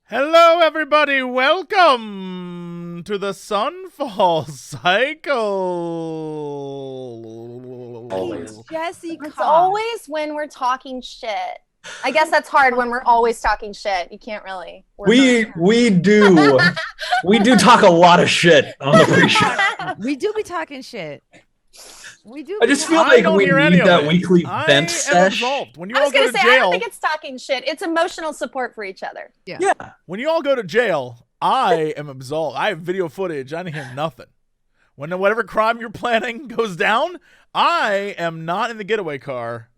Hello, everybody. Welcome to the Sunfall Cycle. Always. Jesse, It's always when we're talking shit. I guess that's hard when we're always talking shit. You can't really. We do talk a lot of shit on the pre-show. We do be talking shit. We do. I just feel I like don't we hear any need of that it. weekly I vent am sesh. absolved. When you I all was go gonna to say I don't jail, think it's talking shit. It's emotional support for each other. Yeah. when you all go to jail, I am absolved. I have video footage. I didn't hear nothing. When whatever crime you're planning goes down, I am not in the getaway car.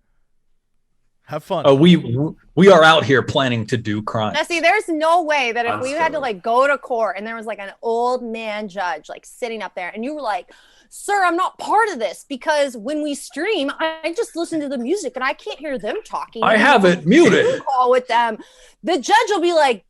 Have fun. Oh, we are out here planning to do crime. Now, see, there's no way that if we had to Constantly. like go to court and there was like an old man judge like sitting up there and you were like, "Sir, I'm not part of this because when we stream, I just listen to the music and I can't hear them talking. I have it muted. Call with them." The judge will be like,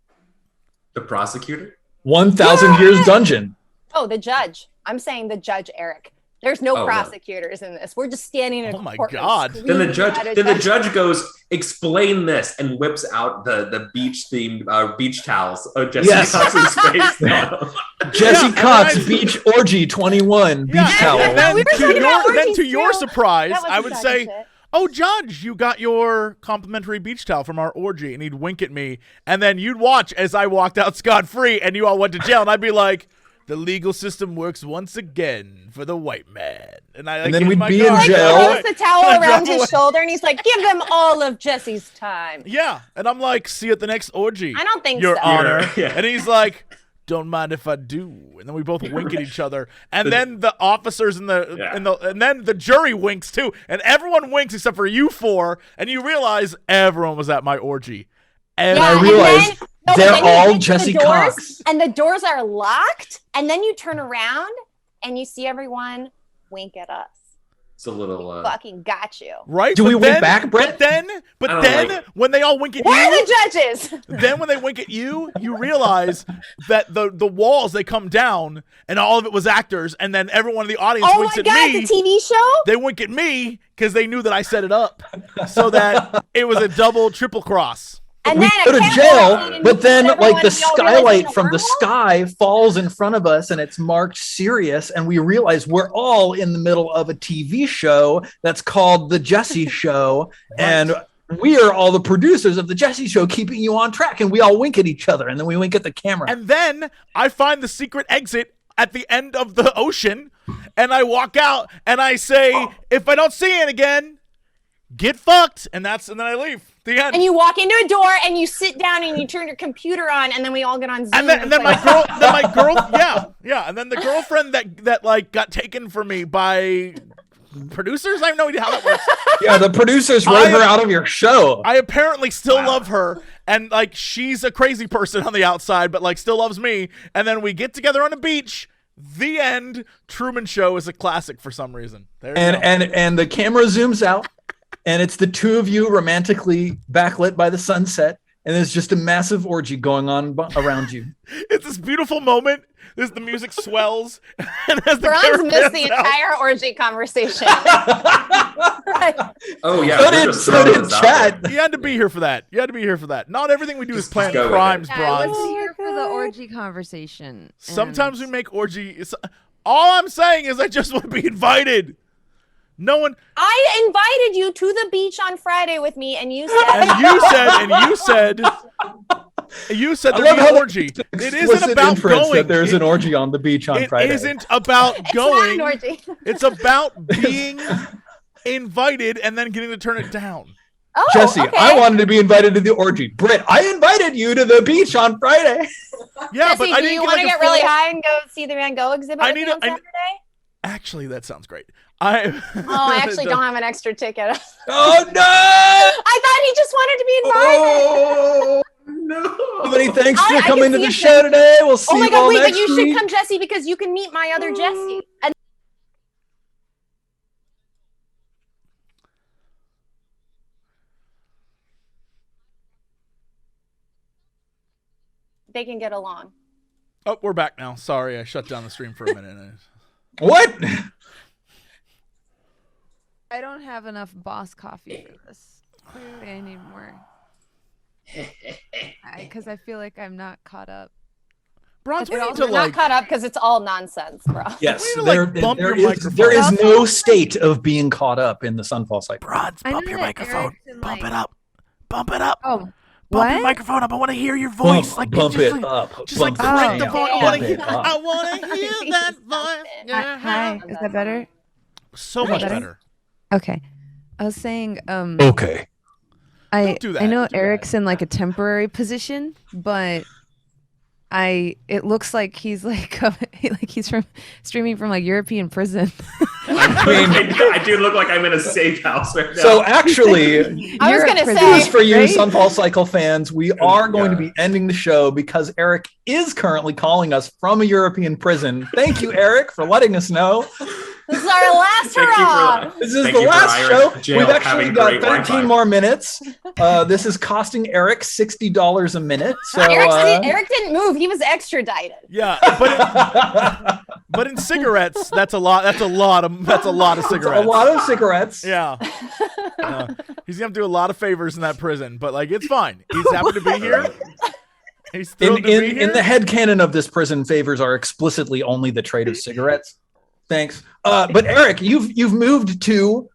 The prosecutor? 1,000 years dungeon. "Oh, the judge." I'm saying the judge, Eric. There's no Oh, yeah. prosecutors in this. We're just standing in a Oh my courtroom God. Then the screaming at a judge goes, "Explain this," and whips out the beach themed beach towels. Oh, Jesse Yes. Cox's face. No. Jesse and Cox then I- Beach Orgy 21 beach Yeah, towel. and then, We were talking about orgies, to your too. surprise, That I wasn't would talking say, shit. "Oh, Judge, you got your complimentary beach towel from our orgy," and he'd wink at me, and then you'd watch as I walked out scot-free, and you all went to jail, and I'd be like, "The legal system works once again for the white man," and And then get in we'd my be car in and jail. drive He away. throws the towel I around drive his away. shoulder and he's like, "Give them all of Jesse's time." Yeah, and I'm like, "See you at the next orgy, I don't think Your so. Honor," Yeah. and he's like, "Don't mind if I do," and then we both wink at each other, and then the officers and then the jury winks too, and everyone winks except for you four, and you realize everyone was at my orgy. And I and realized then- but they're then you all get to the Jesse doors, Cox. and the doors are locked, and then you turn around and you see everyone wink at us. It's a little. Fucking got you. Right? Do But we wink then- back, Brett? But I don't then like- when they all wink at Where are you, the judges? then when they wink at you, you realize that the walls, they come down, and all of it was actors, and then everyone in the audience Oh winks my at God, me. the TV show? They wink at me because they knew that I set it up, so that it was a double, triple cross. And We then go a to camera jail, scene but then and like the everyone- y'all realize skylight it's from the normal? sky falls in front of us and it's marked serious, and we realize we're all in the middle of a TV show that's called The Jesse Show, and we are all the producers of The Jesse Show, keeping you on track, and we all wink at each other, and then we wink at the camera. And then I find the secret exit at the end of the ocean, and I walk out, and I say, "If I don't see it again, get fucked," and then I leave. The end. And you walk into a door and you sit down and you turn your computer on and then we all get on Zoom. And then play my girl, yeah, and then the girlfriend that like got taken from me by producers. I have no idea how that works. Yeah, the producers wrote her out of your show. I apparently still love her, and like she's a crazy person on the outside, but like still loves me. And then we get together on the beach. The end. Truman Show is a classic for some reason. There you go. And the camera zooms out, and it's the two of you romantically backlit by the sunset, and there's just a massive orgy going on around you. It's this beautiful moment. The music swells, and as the Bronze camera missed the pans out- entire orgy conversation. Oh yeah. So we're did, just so throwing did this out Chat. there. You had to be here for that. You had to be here for that. Not everything we do is Just planned go with crimes, it. Yeah, I Bronze. was here for the orgy conversation. Sometimes we make orgy. All I'm saying is I just want to be invited. No one. I invited you to the beach on Friday with me and you said And you said I there'd love be how an orgy. It isn't Explicit about inference going. that there's an orgy on the beach on It Friday. isn't about it's going. not an orgy. It's about being invited and then getting to turn it down. Oh, Jesse, okay. I wanted to be invited to the orgy. Britt, I invited you to the beach on Friday. Yeah, Jesse, but I do didn't you get, want like, to a get really full- high and go see the Van Gogh exhibit I with me need on a- I- Saturday? Actually, that sounds great. I Actually don't have an extra ticket. Oh no! I thought he just wanted to be invited. Oh no. Everybody, thanks I for can coming to see the it show then. today. We'll see Oh my you God, all wait, but next you week. should come, Jesse, because you can meet my other Jesse. And they can get along. Oh, we're back now. Sorry, I shut down the stream for a minute. What? I don't have enough boss coffee for this. Clearly, I need more. Because I feel like I'm not caught up. Bronze, we You're need to not like. caught up because it's all nonsense, bro. Yes, We need to, like, bump your microphone. there is no state of being caught up in the Sunfall Cycle. Bronze, I bump know your that microphone. Eric's in, Bump like- it up. Bump it up. Oh, Bump what? your microphone up. I want to hear your voice. Bump it up. Just like bump crank it the down, volume. I bump want to it hear. up. I want to hear that voice. Yeah. Hi, is that better? So much better? better. Okay. I was saying, Okay. I do that. I know Don't do Eric's in like a temporary position, but it looks like he's like he's from streaming from like European prison. I do look like I'm in a safe house right now. So actually, I was Europe gonna prison, say- news for you, right? Sunfall Cycle fans, we are going to be ending the show because Eric is currently calling us from a European prison. Thank you, Eric, for letting us know. This is our last Thank you hurrah. for- This is Thank the you for last Irish show. jail We've actually having got great 13 Wi-Fi. more minutes. This is costing Eric $60 a minute. So Eric didn't move. He was extradited. Yeah, but in cigarettes, that's a lot. That's a lot of cigarettes. a lot of cigarettes. Yeah. He's gonna have to do a lot of favors in that prison, but like it's fine. He's happy to be here. He's thrilled to be here. In the headcanon of this prison, favors are explicitly only the trade of cigarettes. Thanks. But Eric, you've moved to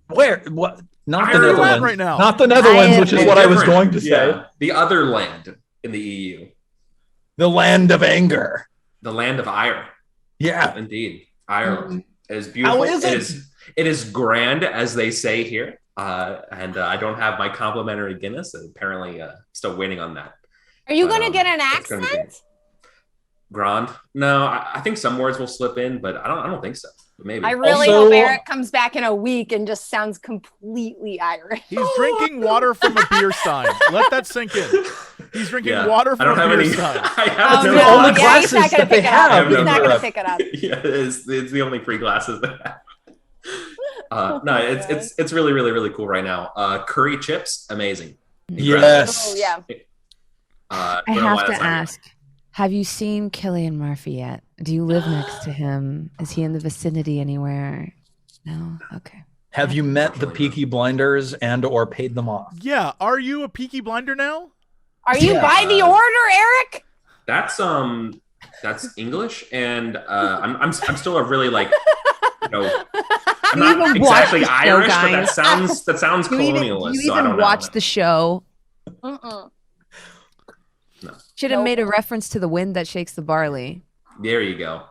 where? What? Not Where the are you at Netherlands. right now? Not the Netherlands, which is It's what I was different. going to say. Yeah. The other land in the EU, The land of anger. the land of Ire. Yeah. Indeed, Ireland. It is beautiful. How is it? It is grand, as they say here. And I don't have my complimentary Guinness. Apparently, still waiting on that. Are you But, going to get an it's gonna be accent? Grand? No, I think some words will slip in, but I don't think so. But maybe. I really Also- hope Eric comes back in a week and just sounds completely Irish. He's drinking water from a beer stein. Let that sink in. He's drinking water I from don't a have beer any. stein. I have no. no. All the he's glasses not gonna that they pick it up. have He's in not going to Europe. pick it up. Yeah, it's the only free glasses that I have. No, it's really, really, really cool right now. Curry chips, amazing. Yes. Oh, yeah. I Don't know why have to that's not here. ask, have you seen Cillian Murphy yet? Do you live next to him? Is he in the vicinity anywhere? No? Okay. Have you met the Peaky Blinders and or paid them off? Yeah. Are you a Peaky Blinder now? Are you Yeah. by the order, Eric? That's English, and I'm still a really like, you know, I'm You not even watch exactly the show, Irish, but guys. that sounds Do you colonialist. even so I don't know. watch the show? Mm-mm. Should have Nope. made a reference to the wind that shakes the barley. There you go.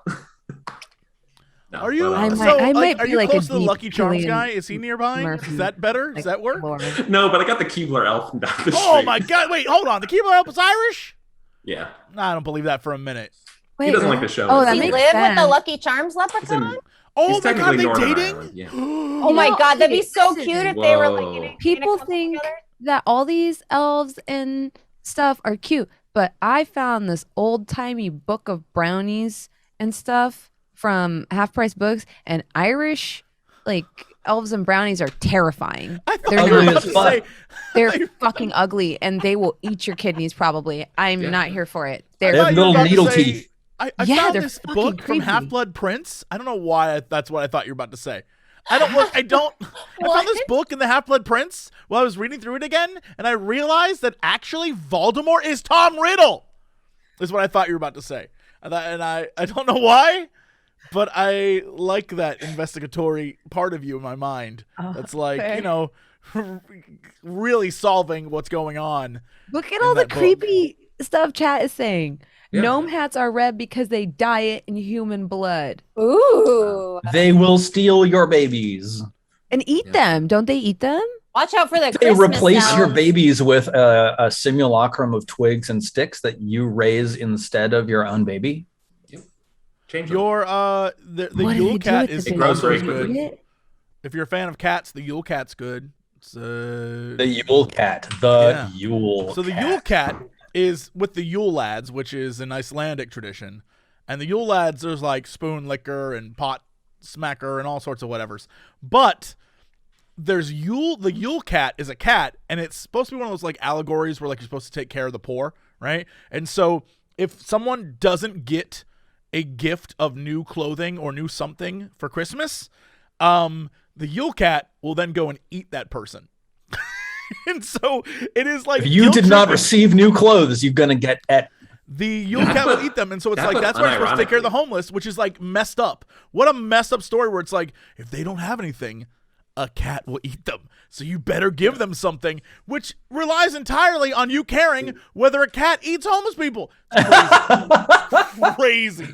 No, Are you? but, I so, might are be you like close a to the deep Lucky Charms Cillian guy? Is he nearby? Murphy, Is that better? Does that work? Lord. no, but I got the Keebler elf from down the street. Oh my God! Wait, hold on. The Keebler Elf is Irish? Yeah, I don't believe that for a minute. Wait, he doesn't really? like the show. Oh, Does that he makes live with the sense. Lucky Charms He's leprechaun? in- Oh He's my God! technically They Northern dating? Ireland, yeah. Oh my No, God, that'd be okay, so listen. cute if they were like Whoa. in a People couple think together. that all these elves and stuff are cute, but I found this old timey book of brownies and stuff from Half Price Books, and Irish like elves and brownies are terrifying. I thought They're you were ugly about as to fuck. say. They're fucking ugly, and they will eat your kidneys probably. I'm Yeah. not here for it. I They thought have you were little about to needle say- teeth. I Yeah, found they're this fucking book from creepy. Half Blood Prince. I don't know why that's what I thought you were about to say. I don't. I What? found this book in the Half Blood Prince while I was reading through it again, and I realized that actually Voldemort is Tom Riddle. Is what I thought you were about to say. I don't know why, but I like that investigatory part of you in my mind. Oh, That's like fair. you know, really solving what's going on. Look at in all the that book. creepy stuff chat is saying. Yeah. Gnome hats are red because they dye it in human blood Ooh. They will steal your babies. and eat them. Don't they eat them? Watch out for the They Christmas replace your elves. babies with a simulacrum of twigs and sticks that you raise instead of your own baby. Change them. Your the What do Yule they do Cat with is the gross babies? very good. quickly. Eat it? If you're a fan of cats, the Yule Cat's good. It's, The Yule Cat. The Yeah. Yule so the Cat. Yule Cat is with the Yule Lads, which is an Icelandic tradition. And the Yule Lads, there's like spoon licker and pot smacker and all sorts of whatevers. But there's the Yule Cat is a cat, and it's supposed to be one of those like allegories where like you're supposed to take care of the poor, right? And so if someone doesn't get a gift of new clothing or new something for Christmas, the Yule Cat will then go and eat that person. And so it is like if you did not receive new clothes, you're gonna get et. The Yule Cat will eat them, and so it's like that's why you're supposed to take care of the homeless, which is like messed up. What a messed up story where it's like if they don't have anything, a cat will eat them. So you better give them something, which relies entirely on you caring whether a cat eats homeless people. It's crazy.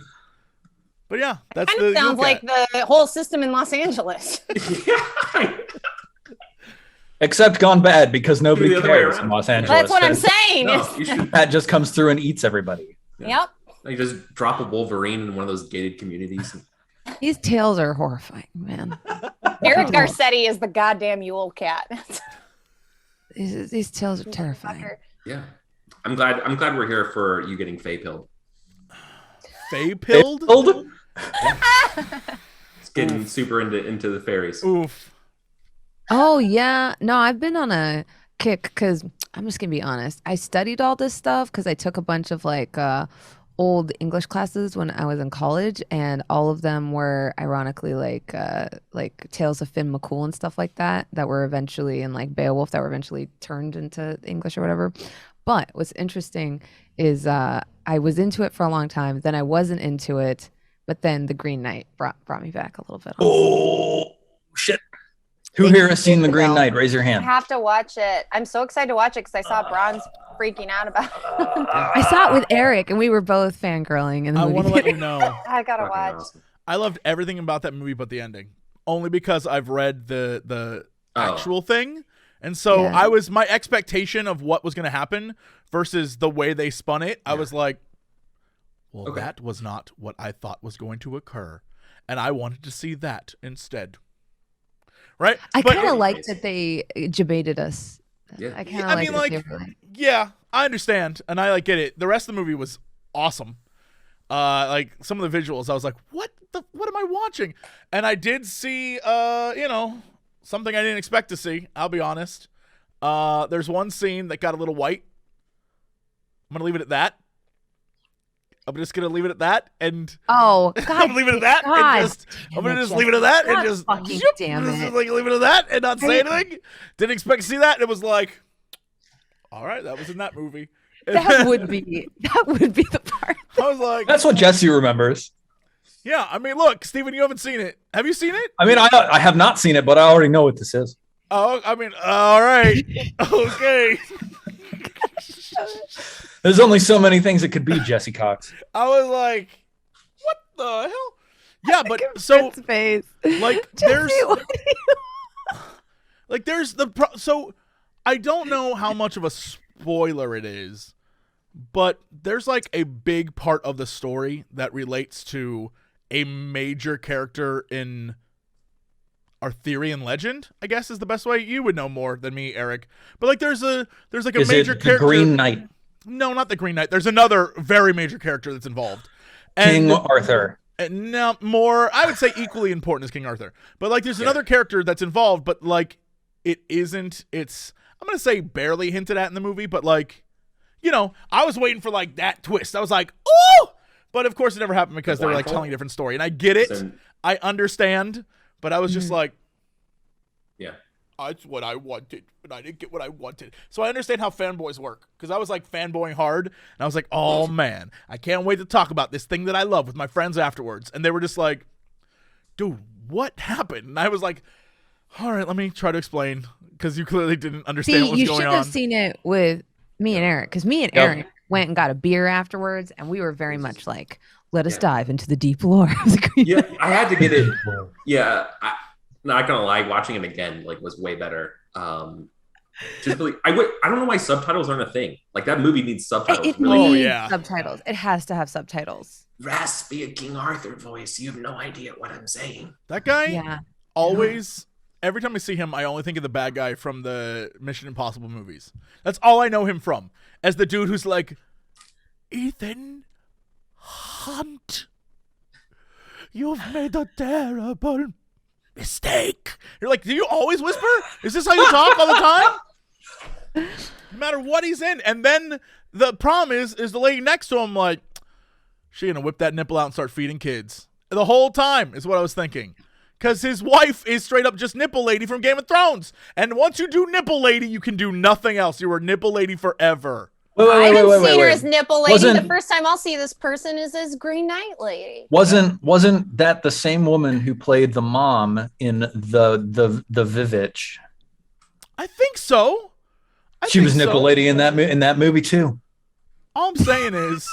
But yeah, that's kind of sounds like the whole system in Los Angeles. Except gone bad because nobody cares in Los Angeles. That's what I'm saying. That just comes through and eats everybody. Yeah. Yep. Like just drop a Wolverine in one of those gated communities. These tales are horrifying, man. Eric Garcetti is the goddamn Yule Cat. These tales are terrifying. Yeah. I'm glad we're here for you getting Fae-pilled. Fae-pilled? It's getting super into the fairies. Oof. Oh yeah, no, I've been on a kick because I'm just gonna be honest. I studied all this stuff because I took a bunch of like old English classes when I was in college, and all of them were ironically like Tales of Finn McCool and stuff like that were eventually, and like Beowulf that were eventually turned into English or whatever. But what's interesting is I was into it for a long time, then I wasn't into it, but then The Green Knight brought me back a little bit. Oh shit. Who here has seen The Green Knight? Raise your hand. I have to watch it. I'm so excited to watch it because I saw Bronze freaking out about it. I saw it with Eric, and we were both fangirling. And I want to let you know. I gotta watch. Awesome. I loved everything about that movie but the ending. Only because I've read the actual thing. And so my expectation of what was going to happen versus the way they spun it, I was like, well, that was not what I thought was going to occur. And I wanted to see that instead. Right? I kind of like that they debated us. Yeah. I kind of yeah, I understand. And I get it. The rest of the movie was awesome. Like some of the visuals, I was like, what am I watching? And I did see, something I didn't expect to see. I'll be honest. There's one scene that got a little white. I'm going to leave it at that. I'm just gonna leave it at that, and I'm gonna leave it at that, and I'm gonna just leave it at that, and just damn it, leave it at that, and not say anything. Didn't expect to see that. And it was like, all right, that was in that movie. That would be the part. I was like, that's what Jesse remembers. Yeah, I mean, look, Steven, you haven't seen it. Have you seen it? I mean, I have not seen it, but I already know what this is. Oh, I mean, all right, okay. There's only so many things it could be, Jesse Cox. I was like, what the hell? Yeah, but so face. Like there's so I don't know how much of a spoiler it is, but there's like a big part of the story that relates to a major character in Arthurian legend, I guess is the best way. You would know more than me, Eric. But like there's like a major character. The Green Knight? No, not the Green Knight. There's another very major character that's involved. King Arthur. No, more, I would say equally important as King Arthur. But like there's another character that's involved, but like I'm going to say barely hinted at in the movie, but like, I was waiting for like that twist. I was like, oh! But of course it never happened because they were like telling a different story. And I get it. I understand. But I was just like, yeah, that's what I wanted, but I didn't get what I wanted. So I understand how fanboys work, because I was like fanboying hard, and I was like, oh man, I can't wait to talk about this thing that I love with my friends afterwards. And they were just like, dude, what happened? And I was like, all right, let me try to explain, because you clearly didn't understand what was going on. You should have seen it with me and Eric, because me and Eric went and got a beer afterwards, and we were very much like, let us dive into the deep lore of the Green Knight. Yeah, I had to get it. Yeah, not gonna lie, watching it again was way better. Just really, I don't know why subtitles aren't a thing. Like that movie needs subtitles. It needs subtitles. It has to have subtitles. Raspy a King Arthur voice. You have no idea what I'm saying. That guy always. Every time I see him, I only think of the bad guy from the Mission Impossible movies. That's all I know him from. As the dude who's like, Ethan Hunt, you've made a terrible mistake. You're like, do you always whisper? Is this how you talk all the time? No matter what he's in. And then the problem is the lady next to him like, she gonna whip that nipple out and start feeding kids. The whole time is what I was thinking. Because his wife is straight up just Nipple Lady from Game of Thrones. And once you do Nipple Lady, you can do nothing else. You are Nipple Lady forever. I haven't seen her as Nipple Lady. The first time I'll see this person is as Green Knight Lady. Wasn't that the same woman who played the mom in the Vivitch? I think so. She was Nipple Lady in that movie too. All I'm saying is.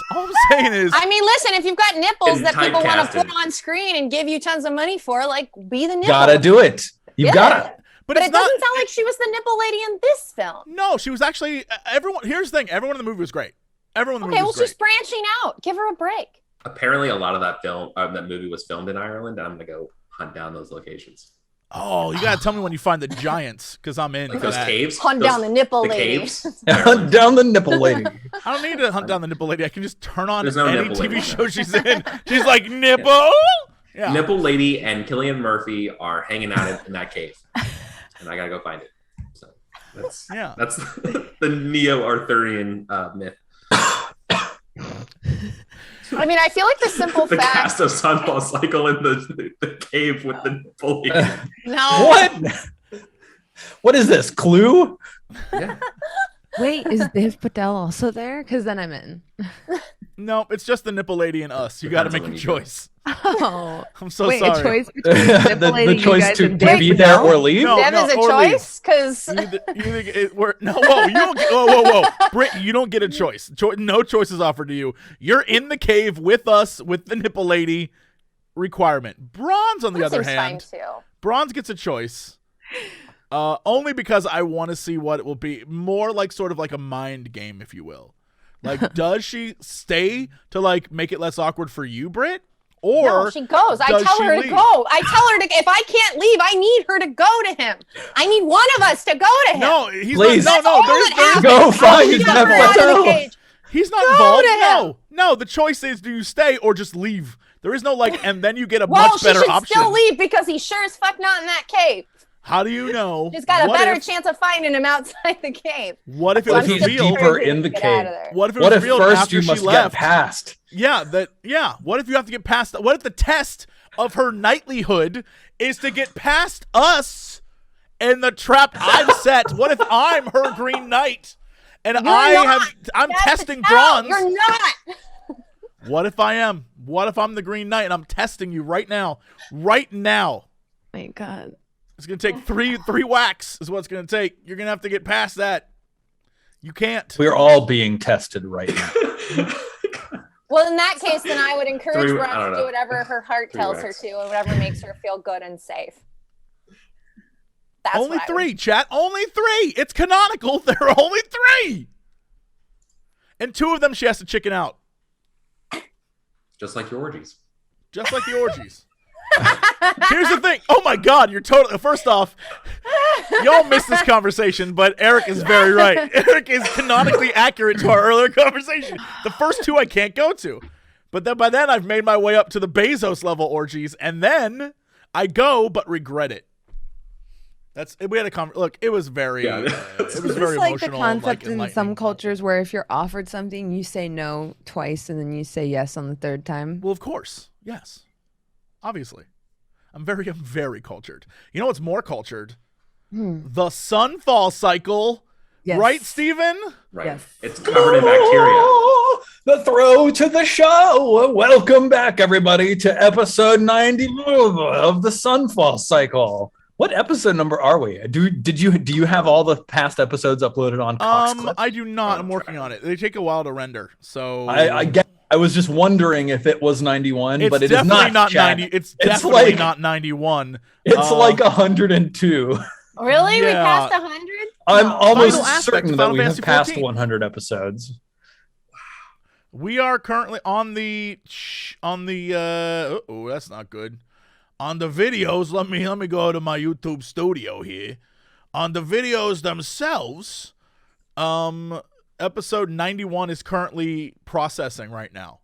I mean, listen, if you've got nipples that people want to put on screen and give you tons of money for, like, be the nipple. Gotta do it. You gotta. But it doesn't sound like she was the nipple lady in this film. No, she was actually everyone. Here's the thing: everyone in the movie was great. Everyone in the movie was great. She's branching out. Give her a break. Apparently, a lot of that movie was filmed in Ireland. I'm gonna go hunt down those locations. Oh, you gotta tell me when you find the giants, because I'm in. Like those caves. Hunt down the nipple lady. Hunt down the nipple lady. I don't need to hunt down the nipple lady. I can just turn on no any TV show she's in. She's like, nipple. Yeah. Nipple Lady and Cillian Murphy are hanging out in that cave, and I gotta go find it. So that's the Neo-Arthurian myth. I mean, I feel like the simple the fact. cast of Sunfall Cycle in the cave with the bully. No. What? What is this? Clue? Yeah. Wait, is Dave Patel also there? Because then I'm in. No, it's just the Nipple Lady and us. You got to make a choice. Oh, I'm so wait, sorry. A choice between the Nipple Lady, the choice you guys, to and Dave be there or leave. No, Dev is a choice because whoa, you don't get, whoa, Britt, you don't get a choice. No choice is offered to you. You're in the cave with us with the Nipple Lady requirement. Bronze, on the other hand, Bronze gets a choice. Only because I want to see what it will be. More like sort of like a mind game, if you will. Like, does she stay to like make it less awkward for you, Britt? Or no, she goes. I tell her to go. I tell her to. If I can't leave, I need her to go to him. I need one of us to go to him. No, he's please. not. No, there's go find him. He's not involved. No. The choice is: do you stay or just leave? There is no like, and then you get a much better option. Well, she should still leave because he's sure as fuck not in that cave. How do you know? She's got a better chance of finding him outside the cave. What if it was revealed deeper in the cave? What if it was revealed first after you she must left? Get past? Yeah. What if you have to get past? What if the test of her knightlyhood is to get past us and the trap I've set? What if I'm her Green Knight and I'm testing Bronze? You're not. What if I am? What if I'm the Green Knight and I'm testing you right now? Right now. My God. It's going to take three whacks is what it's going to take. You're going to have to get past that. You can't. We're all being tested right now. Well, in that case, then I would encourage Bronze to do whatever her heart tells her to and whatever makes her feel good and safe. That's only three, chat. Only three. It's canonical. There are only three. And two of them she has to chicken out. Just like your orgies. Just like the orgies. Here's the thing. Oh my God, you're totally. First off, y'all missed this conversation, but Eric is very right. Eric is canonically accurate to our earlier conversation. The first two I can't go to, but then by then I've made my way up to the Bezos level orgies, and then I go but regret it. We had a look. It was very. It was very like emotional. The concept in some cultures where if you're offered something, you say no twice and then you say yes on the third time. Well, of course, yes. Obviously. I'm very cultured. You know what's more cultured? The Sunfall Cycle. Yes. Right, Steven? Right. Yes. It's covered in bacteria. The throw to the show. Welcome back, everybody, to episode 90 of the Sunfall Cycle. What episode number are we? Do you have all the past episodes uploaded on Cox? I do not. I'm working on it. They take a while to render. So I was just wondering if it was 91, but it is not. Not 90. It's definitely like, not 91. It's like 102. Really? Yeah. We passed 100? I'm almost Final certain that we have passed 14. 100 episodes. We are currently on the that's not good. On the videos, let me go to my YouTube studio here. On the videos themselves, episode 91 is currently processing right now.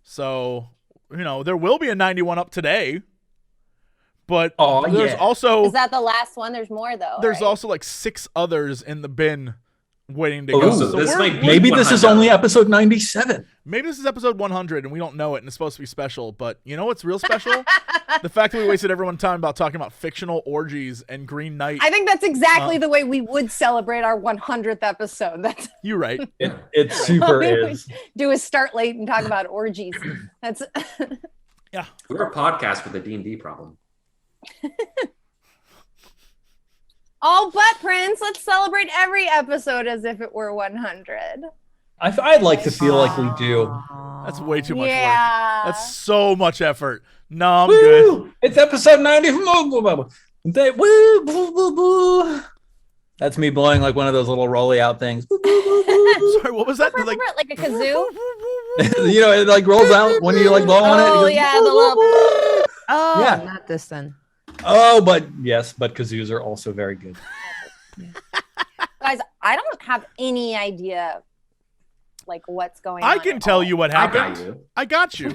So, there will be a 91 up today. But there's also... Is that the last one? There's more, though. There's also like 6 others in the bin waiting to go. Ooh, So this might be maybe this is 100. only episode 97. Maybe this is episode 100 and we don't know it and it's supposed to be special. But you know what's real special? The fact that we wasted everyone's time about talking about fictional orgies and Green Knight. I think that's exactly the way we would celebrate our 100th episode. That's You're right. It super is. do is start late and talk about orgies. That's Yeah. We're a podcast with a D&D problem. all but Prince. Let's celebrate every episode as if it were 100. I'd like to feel like we do. That's way too much Yeah. work. That's so much effort. No, I'm good. Woo! It's episode 90. Woo, boo, boo, boo. That's me blowing like one of those little rolly out things. Boo, boo, boo, boo. Sorry, what was that? like a kazoo. You know, it like rolls out when you like blow on it. It Oh goes, yeah, boo, the boo, little. boo. Oh, Yeah. not this then. Oh, but kazoos are also very good. Guys, I don't have any idea like what's going on. I can tell you what I got happened. you. I got you.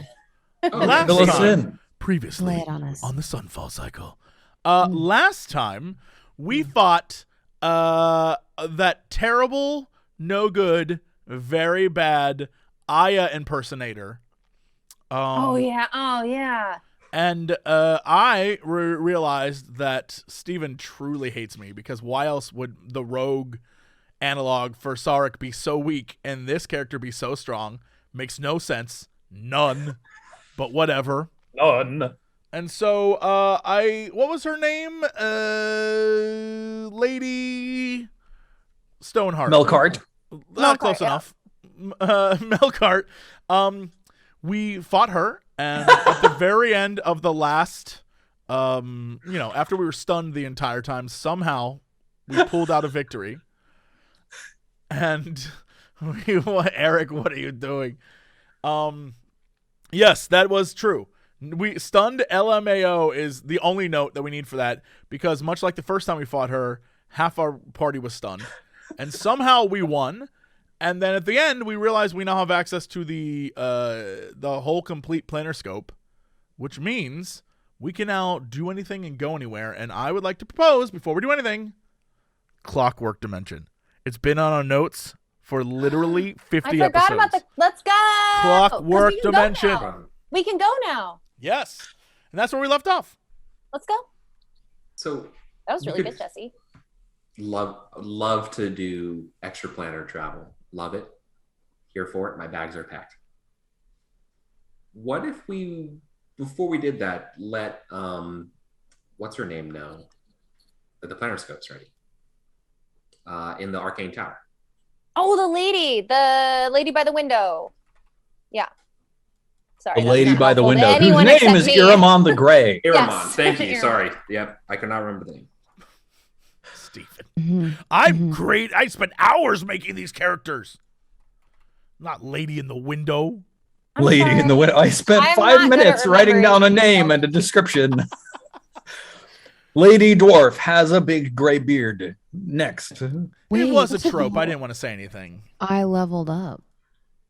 Oh, Last Fill us time, in. previously Lay it on us. on the Sunfall Cycle. Last time we fought that terrible, no good, very bad Aya impersonator. Oh yeah. And I realized that Steven truly hates me because why else would the rogue analog for Sarek be so weak and this character be so strong? Makes no sense. None. But whatever. None. And so what was her name? Lady Stoneheart. Melkart. Close yeah. enough. Melkart. We fought her, and at the very end of the last, after we were stunned the entire time, somehow we pulled out a victory. And Eric, what are you doing? Yes, that was true. We stunned LMAO is the only note that we need for that, because much like the first time we fought her, half our party was stunned, and somehow we won. And then at the end, we realized we now have access to the whole complete Planar Scope, which means we can now do anything and go anywhere. And I would like to propose, before we do anything, Clockwork Dimension. It's been on our notes for literally 50 I forgot episodes. about the. Let's go. 'Cause Clockwork we can go Dimension. now. We can go now. Yes. And that's where we left off. Let's go. So That was You really could- good, Jesse. love to do extra planner travel. Love it. Here for it. My bags are packed. What if we, before we did that, let what's her name know that the Planar Scope's ready in the Arcane Tower? Oh, the lady by the window. Yeah. Sorry. The that's lady not by the helpful to window, whose anyone name except is me. Iramon the Grey. Iramon. Yes. Thank you. Iramon. Sorry. Yep. I cannot remember the name. Stephen. Mm-hmm. I'm great. I spent hours making these characters. Not Lady in the Window. I'm Lady sorry. in the window. I spent I'm 5 not good at minutes writing down a remembering name and a description. Lady Dwarf has a big gray beard. Next. It Wait, was a what's the trope. I whole- didn't want to say anything. I leveled up.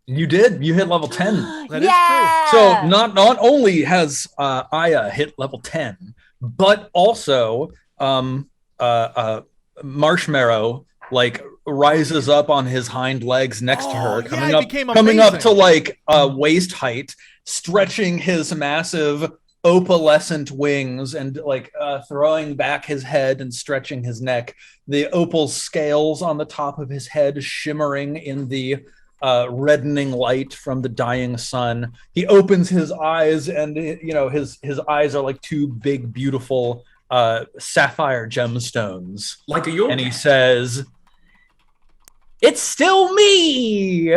You did. You hit level 10. That is yeah. So not only has Aya hit level 10, but also Marshmallow like rises up on his hind legs next to her, Oh, yeah, coming it up became coming up amazing. to like waist height, stretching his massive opalescent wings and like throwing back his head and stretching his neck. The opal scales on the top of his head shimmering in the reddening light from the dying sun. He opens his eyes, and his eyes are like two big, beautiful sapphire gemstones. Like a Yule And he Cat. says, "It's still me."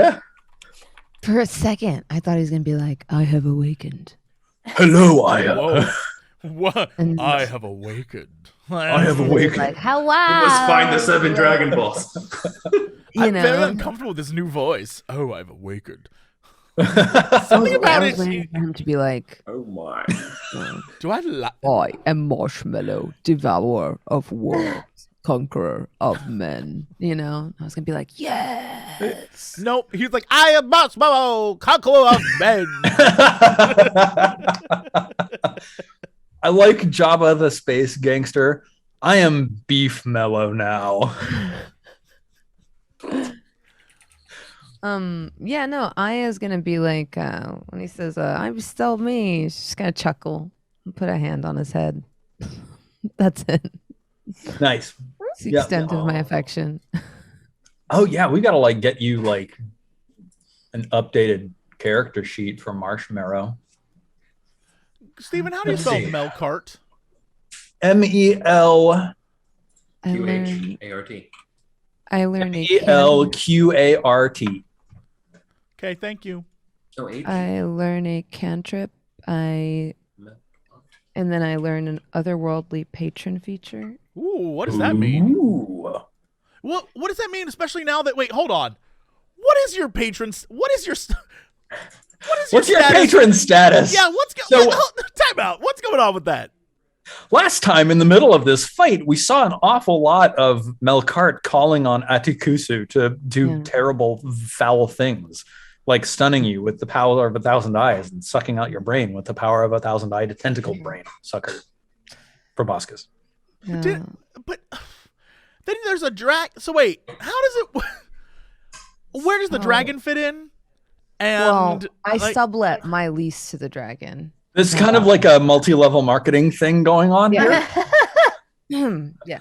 For a second, I thought he was gonna be like, "I have awakened." Hello, Aya. Whoa. What? And- I have awakened. I have awakened. Like, hello. We must find the 7 Dragon Balls. You I'm very know. uncomfortable with this new voice. Oh, I've awakened. I Something about was it. waiting for him to be like, Oh my. Do I "I am Marshmallow, devourer of worlds, conqueror of men." I was gonna be like, "Yes." Nope. He's like, I am Marshmallow, conqueror of men. I like Jabba the Space Gangster. I am Beef Mellow now. Yeah, no, Aya's gonna be like, when he says, I'm still me, she's just gonna chuckle and put a hand on his head. That's it. Nice. It's the extent of my affection. Oh yeah, we gotta like get you like an updated character sheet for Marshmallow. Steven, how do you spell Melkart? MELQART. I learned MELQART. Okay, thank you. Oh, H. I learn a cantrip. And then I learn an otherworldly patron feature. Ooh, what does that mean? Ooh. What does that mean? Especially now that hold on. What is your patron's? What's your patron status? Yeah, time out. What's going on with that? Last time in the middle of this fight, we saw an awful lot of Melkart calling on Atikusu to do terrible, foul things, like stunning you with the power of 1,000 eyes and sucking out your brain with the power of 1,000-eyed tentacle brain sucker. Proboscis. But then there's a drag. So wait, how does it? Where does the dragon fit in? And I sublet my lease to the dragon. There's kind of like a multi-level marketing thing going on here. Yeah.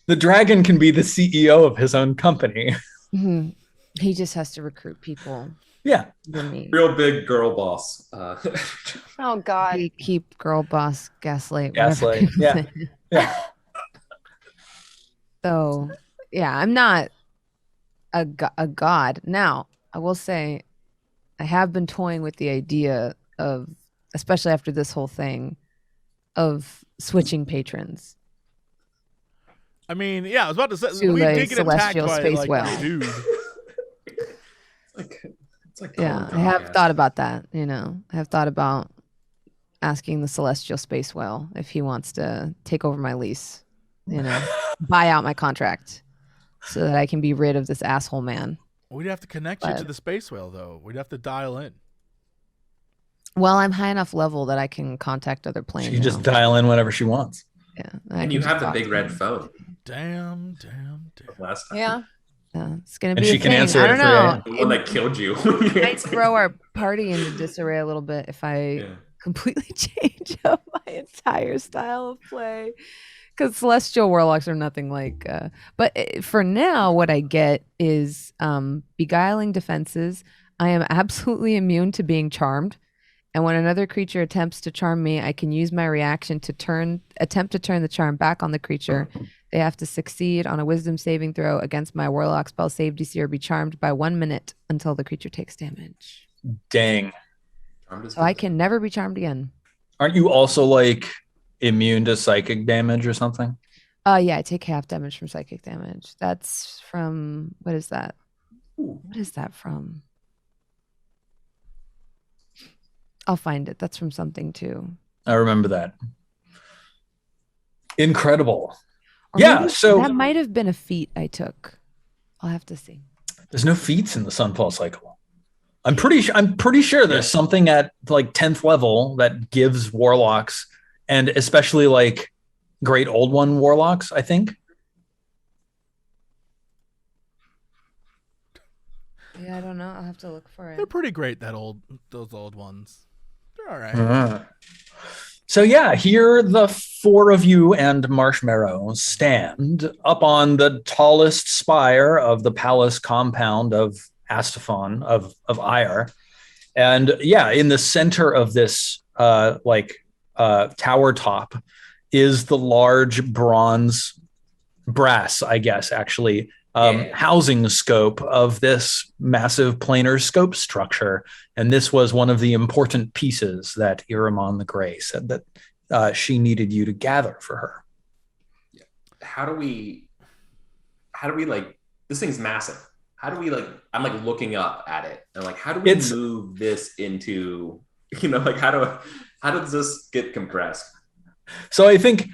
The dragon can be the CEO of his own company. He just has to recruit people. Yeah. Real big girl boss. Oh God. We keep girl boss gaslight. Yeah. Yeah. So, yeah, I'm not a god. Now, I will say I have been toying with the idea of, especially after this whole thing, of switching patrons. I mean, yeah, I was about to say, to we did get attacked celestial by space whale. dude. It's like Yeah, I have thought about that, I have thought about asking the celestial space whale if he wants to take over my lease, buy out my contract so that I can be rid of this asshole man. We'd have to connect you to the space whale, though. We'd have to dial in. Well, I'm high enough level that I can contact other planes. She just dial in whenever she wants. Yeah. And you have the big red phone. Damn. Last time. Yeah. It's going to be she a can thing. answer I it don't know. The one that killed you. Might throw our party into disarray a little bit if I completely change up my entire style of play. Because celestial warlocks are nothing like. But for now, what I get is beguiling defenses. I am absolutely immune to being charmed. And when another creature attempts to charm me, I can use my reaction to attempt to turn the charm back on the creature. They have to succeed on a wisdom saving throw against my warlock spell save DC or be charmed by 1 minute until the creature takes damage. Dang. So I can never be charmed again. Aren't you also like immune to psychic damage or something? Yeah, I take half damage from psychic damage. That's from, what is that? What is that from? I'll find it. That's from something too. I remember that. Incredible. Or so that might have been a feat I took. I'll have to see. There's no feats in the Sunfall Cycle. I'm pretty sure there's something at like 10th level that gives warlocks, and especially like Great Old One warlocks, I think. Yeah, I don't know. I'll have to look for it. They're pretty great, those old ones. They're all right. So yeah, here the four of you and Marshmallow stand up on the tallest spire of the palace compound of Astafon of Ire. And yeah, in the center of this tower top is the large brass, I guess, actually, housing scope of this massive planar scope structure. And this was one of the important pieces that Iramon the Grey said that she needed you to gather for her. How do we like, this thing's massive. How do we I'm like looking up at it and like, how do we move this into, how does this get compressed? So I think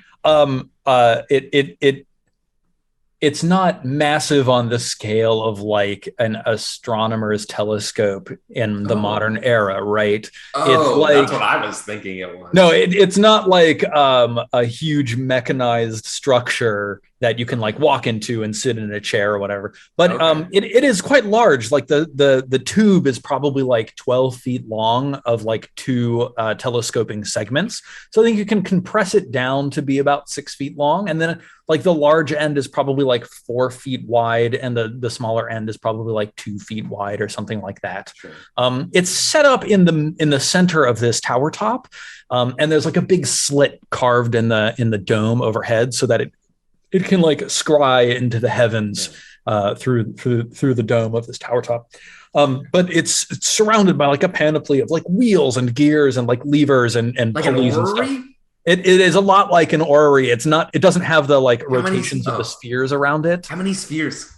it's not massive on the scale of like an astronomer's telescope in the modern era, right? Oh, that's what I was thinking it was. No, it's not like a huge mechanized structure that you can like walk into and sit in a chair or whatever. But it is quite large. Like the tube is probably like 12 feet long of like 2 telescoping segments. So I think you can compress it down to be about 6 feet long. And then like the large end is probably like 4 feet wide, and the smaller end is probably like 2 feet wide or something like that. Sure. It's set up in the center of this tower top. And there's like a big slit carved in the dome overhead so that it can like scry into the heavens through the dome of this tower top. But it's surrounded by like a panoply of like wheels and gears and like levers and like pulleys an and stuff. orrery? It is a lot like an orrery. It doesn't have the like rotations of the spheres around it. How many spheres?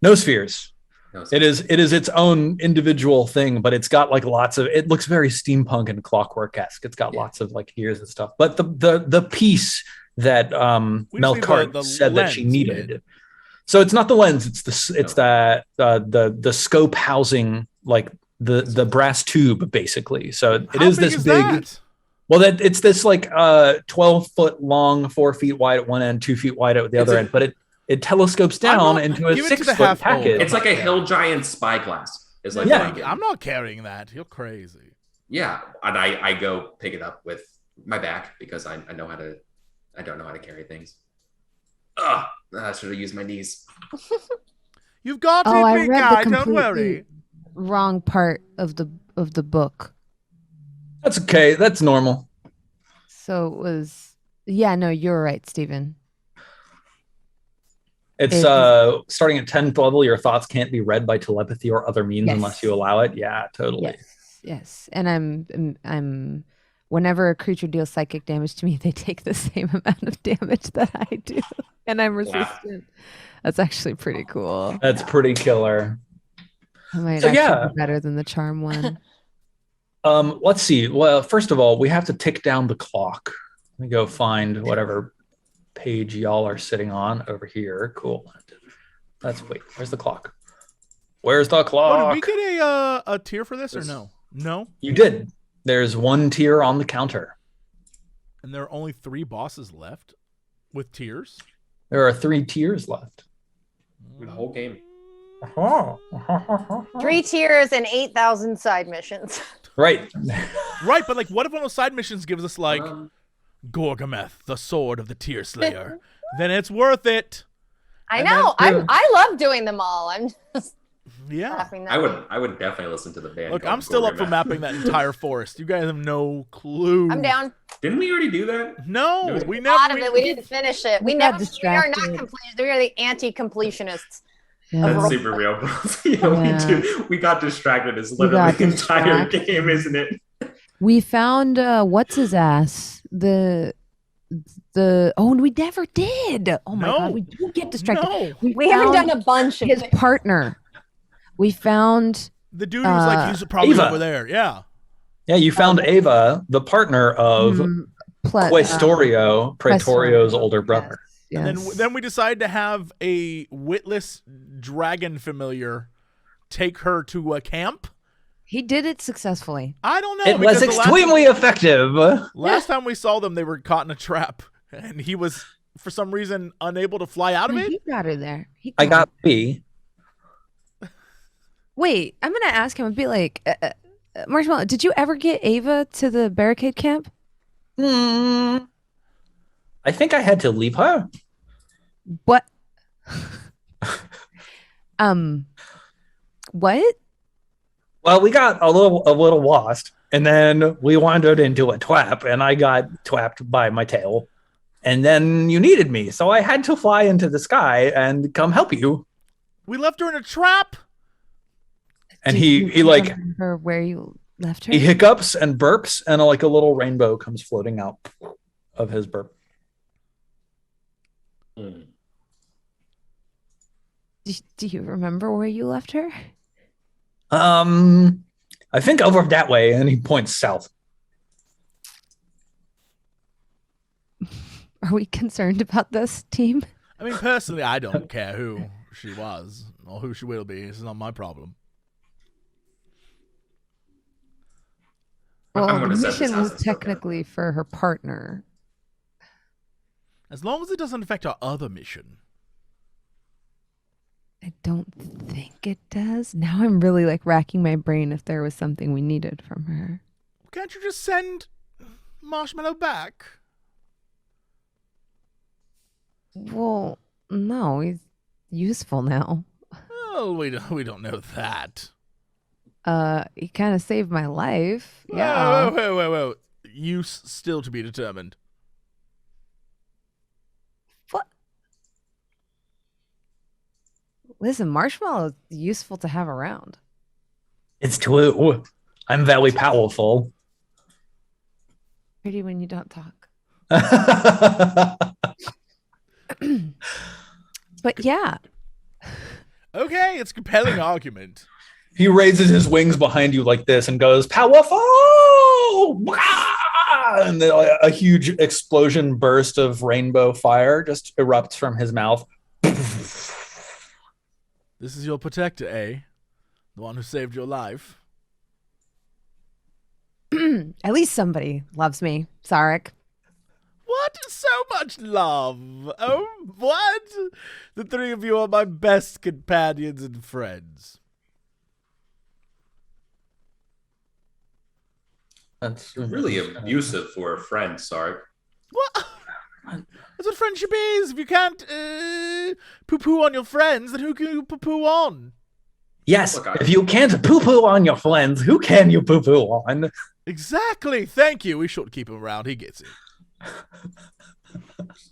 No spheres. No It is its own individual thing, but it's got like lots of. It looks very steampunk and clockwork-esque. It's got lots of like gears and stuff. But the piece that Melkart said that she needed. Right? So it's not the lens. It's the scope housing, like the brass tube, basically. So it is this big. That? Well, it's this like 12-foot long, 4 feet wide at one end, 2 feet wide at the other end, but it telescopes down into a 6-foot package. It's like a Hill Giant spyglass. It's like I'm not carrying that. You're crazy. Yeah, and I go pick it up with my back because I know how to. I don't know how to carry things. Ugh, I should have used my knees. You've got it, big guy. Don't worry. Wrong part of the book. That's okay. That's normal. So it was. Yeah, no, you're right, Stephen. It's starting at 10th level. Your thoughts can't be read by telepathy or other means unless you allow it. Yeah, totally. Yes. And I'm whenever a creature deals psychic damage to me, they take the same amount of damage that I do, and I'm resistant. That's actually pretty cool. That's pretty killer. I might actually be better than the charm one. Let's see. Well, first of all, we have to tick down the clock. Let me go find whatever page y'all are sitting on over here. Cool. Where's the clock? Where's the clock? Oh, did we get a tier for this or no? No. You did. There's 1 tier on the counter. And there are only 3 bosses left with tiers? There are 3 tiers left. The whole game. 3 tiers and 8,000 side missions. Right. Right, but like what if one of those side missions gives us like Gorgameth, the sword of the Tier Slayer? Then it's worth it. I know. I love doing them all. I'm just laughing that I would definitely listen to the band. Look, I'm still up for mapping that entire forest. You guys have no clue. I'm down. Didn't we already do that? No, we never. We didn't finish it. We are not complete. We are the anti-completionists. Yeah. That's super real, bro. We got distracted. It's literally the entire game, isn't it? We found what's his ass? And we never did. Oh my god, we do get distracted. No. We haven't done a bunch of his partner. We found the dude who's like he's probably Eva. Over there. Yeah. Yeah, you found Ava, the partner of Questorio, Praetorio's older brother. Yes. And then we decided to have a witless dragon familiar take her to a camp. He did it successfully. I don't know. It was extremely effective. Last time we saw them, they were caught in a trap, and he was, for some reason, unable to fly out of it. He got her there. I got B. Wait, I'm going to ask him. I'd be like, Marshmallow, did you ever get Ava to the barricade camp? I think I had to leave her. What? What? Well, we got a little lost, and then we wandered into a trap, and I got trapped by my tail. And then you needed me, so I had to fly into the sky and come help you. We left her in a trap. And he like remember where you left her. He hiccups and burps, and a little rainbow comes floating out of his burp. Do you remember where you left her? I think over that way, and he points south. Are we concerned about this, team? I mean, personally, I don't care who she was or who she will be. This is not my problem. Well, the mission was technically for her partner. As long as it doesn't affect our other mission. I don't think it does. Now I'm really like racking my brain if there was something we needed from her. Can't you just send Marshmallow back? Well, no, he's useful now. Well, we don't know that. He kind of saved my life. Yeah. Whoa. Use still to be determined. What? Listen, Marshmallow is useful to have around. It's true. I'm very powerful. Pretty when you don't talk. But yeah. Okay, it's a compelling argument. He raises his wings behind you like this and goes, powerful! And then a huge explosion burst of rainbow fire just erupts from his mouth. This is your protector, eh? The one who saved your life. At least somebody loves me, Sarek. What? So much love. Oh, what? The three of you are my best companions and friends. That's really abusive for a friend, Sark. What? That's what friendship is. If you can't poo-poo on your friends, then who can you poo-poo on? Yes, if you can't poo-poo on your friends, who can you poo-poo on? Exactly. Thank you. We should keep him around. He gets it.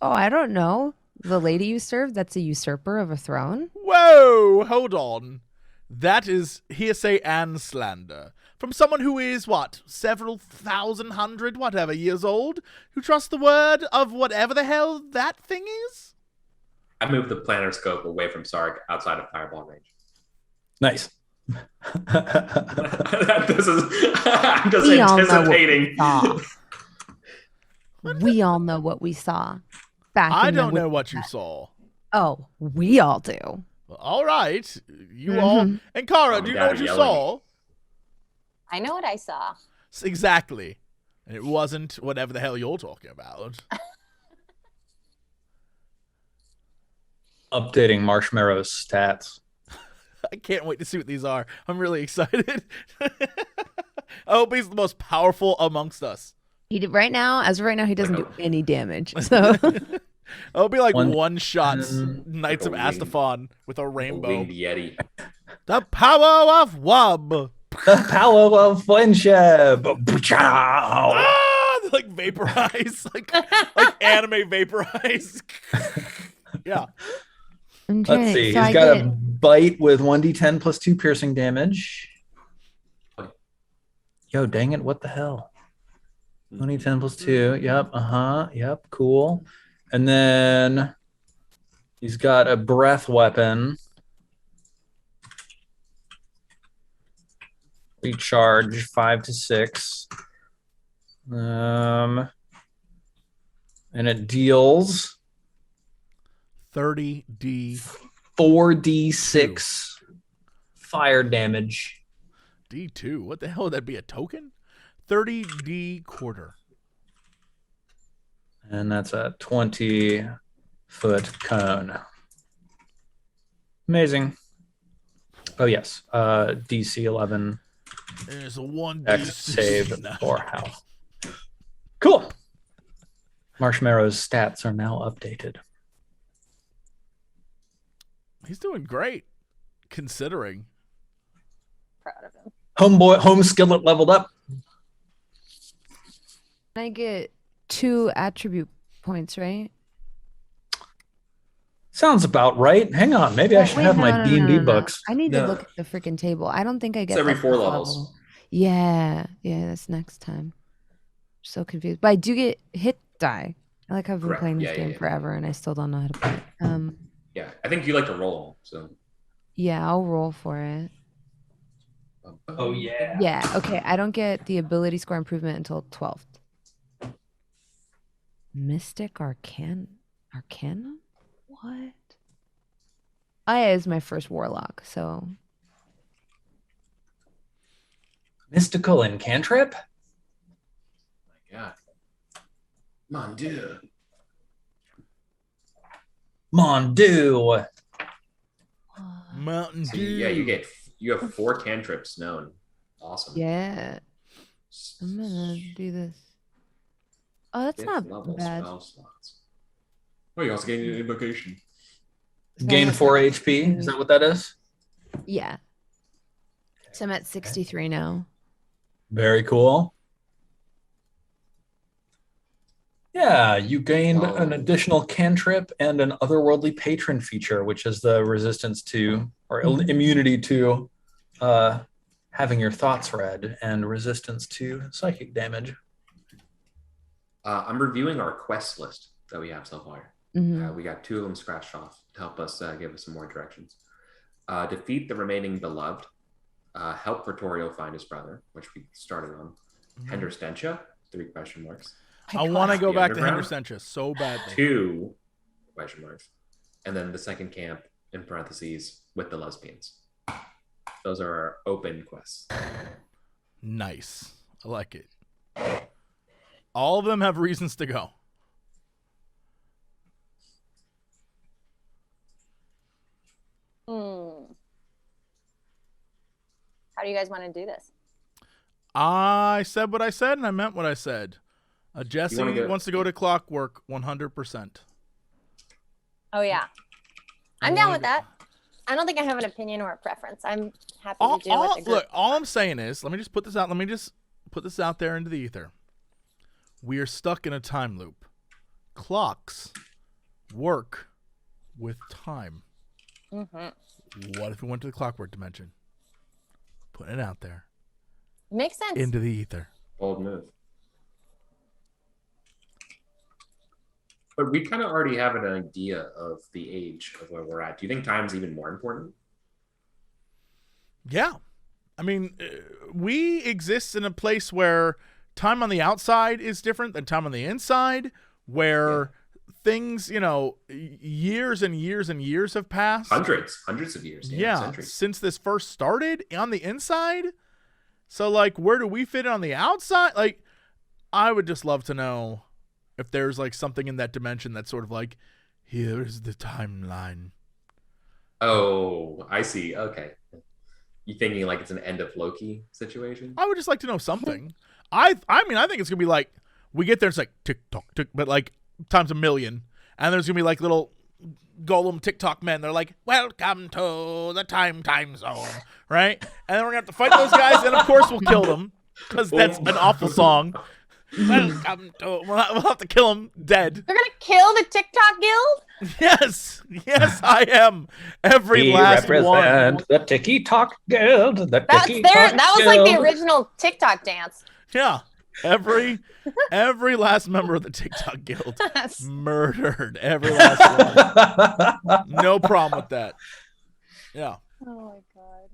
Oh, I don't know. The lady you served, that's a usurper of a throne? Whoa, hold on. That is hearsay and slander. From someone who is, what, several thousand hundred, whatever, years old, who trusts the word of whatever the hell that thing is? I moved the Planar Scope away from Sark outside of fireball range. Nice. I'm just anticipating. We all know what we saw. I don't know what you saw. Oh, we all do. Well, all right. You all. And Kara, do you know what you saw? I know what I saw. Exactly. And it wasn't whatever the hell you're talking about. Updating Marshmallow's stats. I can't wait to see what these are. I'm really excited. I hope he's the most powerful amongst us. As of right now, he doesn't do any damage. So it'll be like one shots Knights of Astafon with a rainbow. Winged Yeti. The power of Wub. The power of friendship. They like vaporize, like anime vaporize. Yeah. Let's see. He's got a bite with 1d10 plus 2 piercing damage. Yo, dang it! What the hell? 1d10 plus 2. Yep. Yep. Cool. And then he's got a breath weapon. Recharge 5 to 6. And it deals 30d 4d6 fire damage. D2. What the hell would that be? A token? 30d quarter. And that's a 20-foot cone. Amazing. Oh yes. DC 11. There's a 1d6 X save for health. Cool. Marshmallow's stats are now updated. He's doing great, considering. Proud of him. Home skillet leveled up. I get 2 attribute points, right? Sounds about right. Hang on, maybe I should have my D&D books. I need to look at the freaking table. I don't think I get. It's every that 4 level. levels. Yeah, that's next time. I'm so confused, but I do get hit die. I like how I've been playing this game forever, and I still don't know how to play it. Yeah, I think you like to roll, so. Yeah, I'll roll for it. Oh yeah. Yeah. Okay. I don't get the ability score improvement until 12th. Mystic Arcana? What? I is my first Warlock, so. Mystical incantrip? My God. Mon Dieu. Mondu. Mountain So Dew. yeah, you have 4 cantrips known. Awesome. Yeah. I'm gonna do this. Oh, that's 5th not level bad. spell slots. Oh, you also gain an invocation. Gain 4 HP. Is that what that is? Yeah. So I'm at 63 now. Very cool. Yeah, you gained an additional cantrip and an otherworldly patron feature, which is the resistance to or immunity to having your thoughts read and resistance to psychic damage. I'm reviewing our quest list that we have so far. Mhm. We got 2 of them scratched off to help us give us some more directions. Defeat the remaining beloved. Help Pretorio find his brother, which we started on. Henderstentia, 3 question marks. I want to go The back to underground? Henderstentia so badly. 2 question marks. And then the second camp, in parentheses, with the lesbians. Those are our open quests. Nice. I like it. All of them have reasons to go. How do you guys want to do this? I said what I said, and I meant what I said. Jesse go- wants to go to Clockwork 100%. Oh yeah, I'm down with that. I don't think I have an opinion or a preference. I'm happy to do it with the group. Look, all I'm saying is, let me just put this out. Let me just put this out there into the ether. We are stuck in a time loop. Clocks work with time. Mm-hmm. What if we went to the Clockwork dimension? Put it out there. Makes sense. Into the ether. Bold move. But we kind of already have an idea of the age of where we're at. Do you think time's even more important? Yeah. I mean, we exist in a place where time on the outside is different than time on the inside, where things, years and years and years have passed. Hundreds of years. Centuries. Since this first started on the inside. So, where do we fit in on the outside? I would just love to know if there's, something in that dimension that's sort of here's the timeline. Oh, I see. Okay. You thinking it's an end of Loki situation? I would just like to know something. I mean, I think it's going to be we get there, it's tick tock, tick, but times a million. And there's going to be little golem TikTok men. They're welcome to the time zone, right? And then we're going to have to fight those guys, and of course we'll kill them, because that's an awful song. Welcome to... We'll have to kill them dead. You're gonna kill the TikTok guild? Yes, I am. Every last one. The Tiki Talk Guild. That was the original TikTok dance. Yeah. Every last member of the TikTok guild murdered. Every last one. No problem with that. Yeah. Oh my god.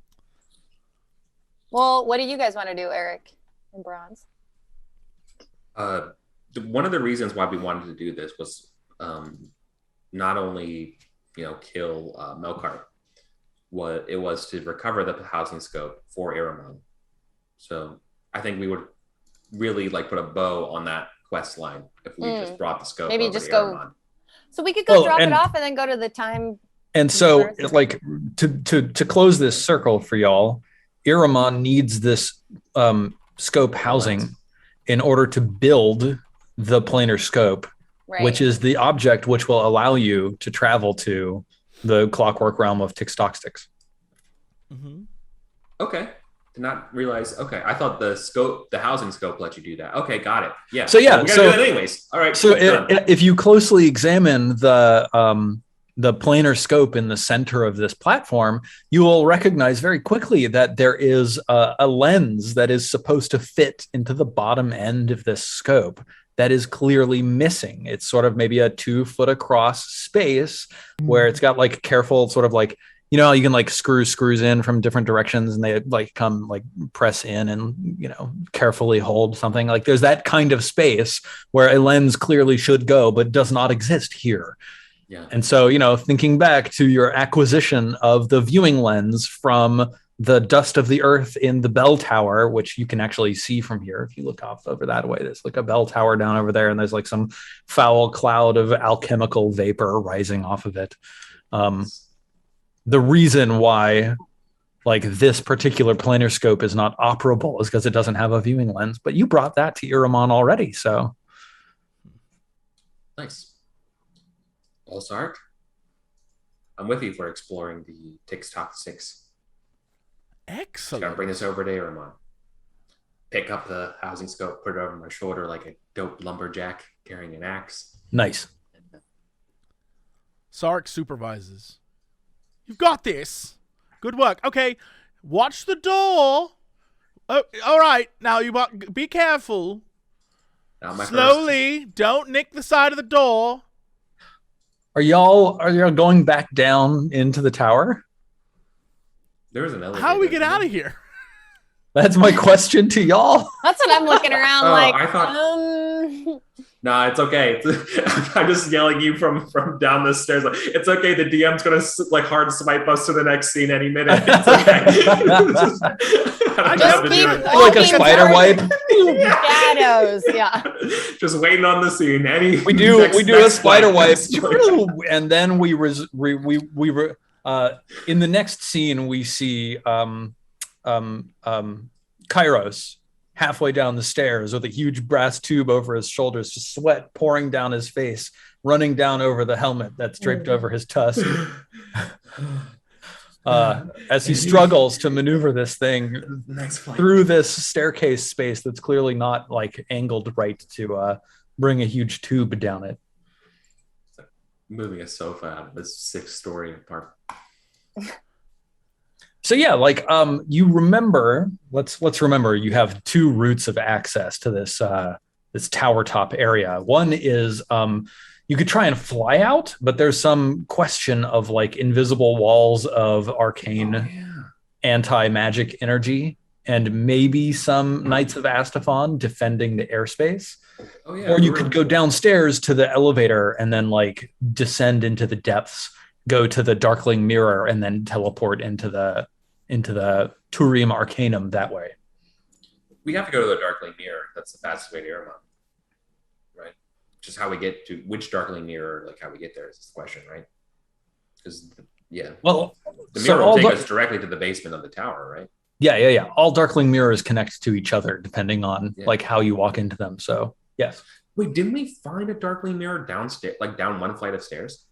Well, what do you guys want to do, Eric and Bronze? One of the reasons why we wanted to do this was not only kill Melkart. What it was to recover the housing scope for Aramon. So I think we would really put a bow on that quest line if we just brought the scope. Maybe over just to go. Aramon. So we could go drop it off and then go to the time. And so, to close this circle for y'all, Aramon needs this scope housing in order to build the planar scope, which is the object which will allow you to travel to the clockwork realm of Tick-Stock-Sticks. Mm-hmm. Okay. Did not realize. Okay. I thought the housing scope let you do that. Okay. Got it. Yeah. So yeah. We gotta do that anyways. All right. So if you closely examine the planar scope in the center of this platform, you will recognize very quickly that there is a lens that is supposed to fit into the bottom end of this scope that is clearly missing. It's sort of maybe a 2 foot across space where it's got careful sort of you can screw screws in from different directions and they come press in and, carefully hold something. There's that kind of space where a lens clearly should go, but does not exist here. Yeah. And so, thinking back to your acquisition of the viewing lens from the dust of the earth in the bell tower, which you can actually see from here if you look off over that way. There's like a bell tower down over there, and there's like some foul cloud of alchemical vapor rising off of it. The reason why like this particular planar scope is not operable is because it doesn't have a viewing lens, but you brought that to Iramon already, so. Nice. Well, Sark, I'm with you for exploring the TikTok 6. Excellent. Gotta bring this over to Iramon. Pick up the housing scope, put it over my shoulder like a dope lumberjack carrying an axe. Nice. Sark supervises. You've got this. Good work. Okay, watch the door. Oh, all right. Now be careful. Slowly. Don't nick the side of the door. Are y'all going back down into the tower? There's an elevator. How do we get out of here? That's my question to y'all. That's what I'm looking around like. I thought. Nah, it's okay. I'm just yelling you from down the stairs. Like, it's okay. The DM's gonna like hard swipe us to the next scene any minute. It's okay. I just keep like a spider wipe. Shadows, yeah. Just waiting on the scene. We do a spider wipe, and then in the next scene we see Kairos halfway down the stairs with a huge brass tube over his shoulders, just sweat pouring down his face, running down over the helmet that's draped over his tusk. As he struggles to maneuver this thing through this staircase space that's clearly not like angled right to bring a huge tube down it. It's like moving a sofa out of this 6-story apartment. So yeah, like you remember, let's remember you have 2 routes of access to this this tower top area. One is you could try and fly out, but there's some question of like invisible walls of arcane anti-magic energy and maybe some Knights of Astafon defending the airspace. Oh, yeah, or you could go downstairs to the elevator and then like descend into the depths, go to the Darkling Mirror, and then teleport into the Turim Arcanum that way. We have to go to the Darkling Mirror. That's the fastest way to Iramon, right? Just how we get to which Darkling Mirror, like how we get there is the question, right? Because well, the mirror will take us directly to the basement of the tower, right? Yeah. All Darkling Mirrors connect to each other depending on like how you walk into them. So yes. Wait, didn't we find a Darkling Mirror downstairs, like down one flight of stairs?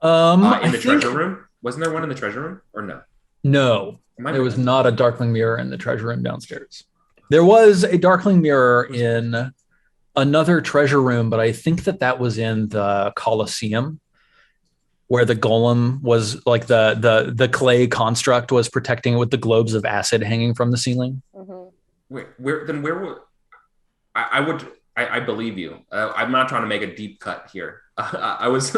In the treasure room? Wasn't there one in the treasure room or no? No, there was not a Darkling Mirror in the treasure room downstairs. There was a Darkling Mirror in another treasure room, but I think that was in the Colosseum, where the golem was like the clay construct was protecting it with the globes of acid hanging from the ceiling. Mm-hmm. I believe you. I'm not trying to make a deep cut here. I just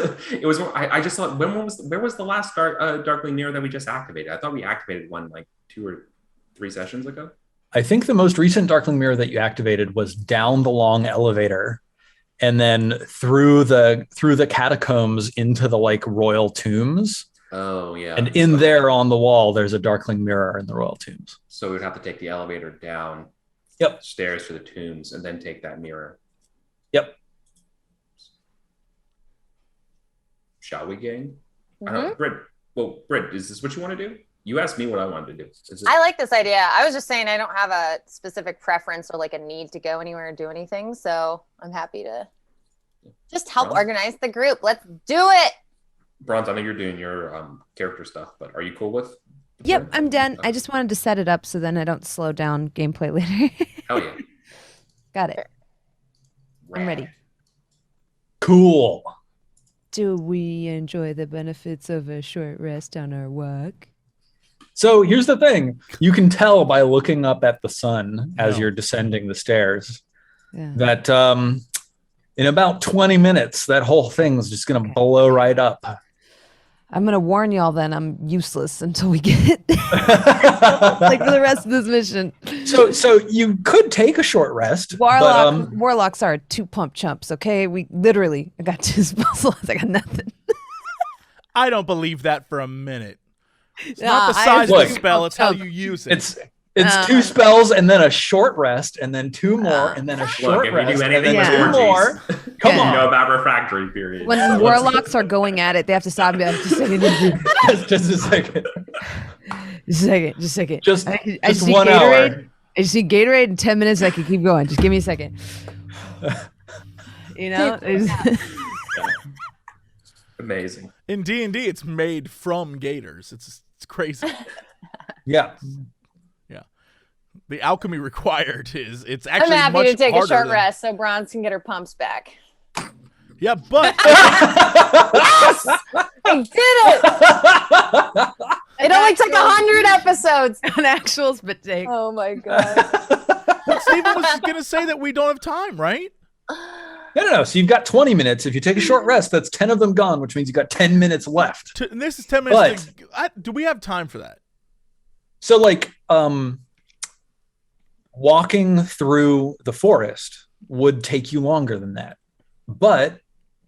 thought, where was the last Darkling Mirror that we just activated? I thought we activated one like 2 or 3 sessions ago. I think the most recent Darkling Mirror that you activated was down the long elevator and then through the catacombs into the like royal tombs. Oh yeah. And in there on the wall, there's a Darkling Mirror in the royal tombs. So we'd have to take the elevator down. Yep. Stairs to the tombs and then take that mirror. Yep. Shall we, gang? Mm-hmm. I don't know. Britt, is this what you want to do? You asked me what I wanted to do. I like this idea. I was just saying I don't have a specific preference or like a need to go anywhere or do anything. So I'm happy to just help organize the group. Let's do it. Bronze, I know you're doing your character stuff, but are you cool with? Yep, I'm done. I just wanted to set it up so then I don't slow down gameplay later. Hell yeah. Got it. I'm ready. Cool. Do we enjoy the benefits of a short rest on our walk? So here's the thing. You can tell by looking up at the sun as you're descending the stairs that in about 20 minutes, that whole thing's just going to blow right up. I'm going to warn y'all then I'm useless until we get like for the rest of this mission. So you could take a short rest. Warlocks are 2 pump chumps, okay? I got 2 spell slots. I got nothing. I don't believe that for a minute. It's not the size of Look, the spell, it's how you use it. It's 2 spells and then a short rest and then 2 more and then a short if rest you do and anything then with 2 orgies, more. Come you on. know about refractory period. When So warlocks are going at it, they have to stop and be like, just a second. Just a second. Just a second. Just I just just need 1 Gatorade. hour. I just need Gatorade in 10 minutes. I can keep going. Just give me a second. You know? amazing. In D&D, it's made from gators. It's crazy. Yeah. Yeah. The alchemy required is it's I'm actually happy much to take a harder short than- rest so Bronze can get her pumps back. Yeah, but Yes! I did it! It only took 100 episodes. An actual spit take. Oh my god. Steven was going to say that we don't have time, right? No. So you've got 20 minutes. If you take a short rest, that's 10 of them gone, which means you've got 10 minutes left. And this is 10 minutes. Do we have time for that? So like walking through the forest would take you longer than that. But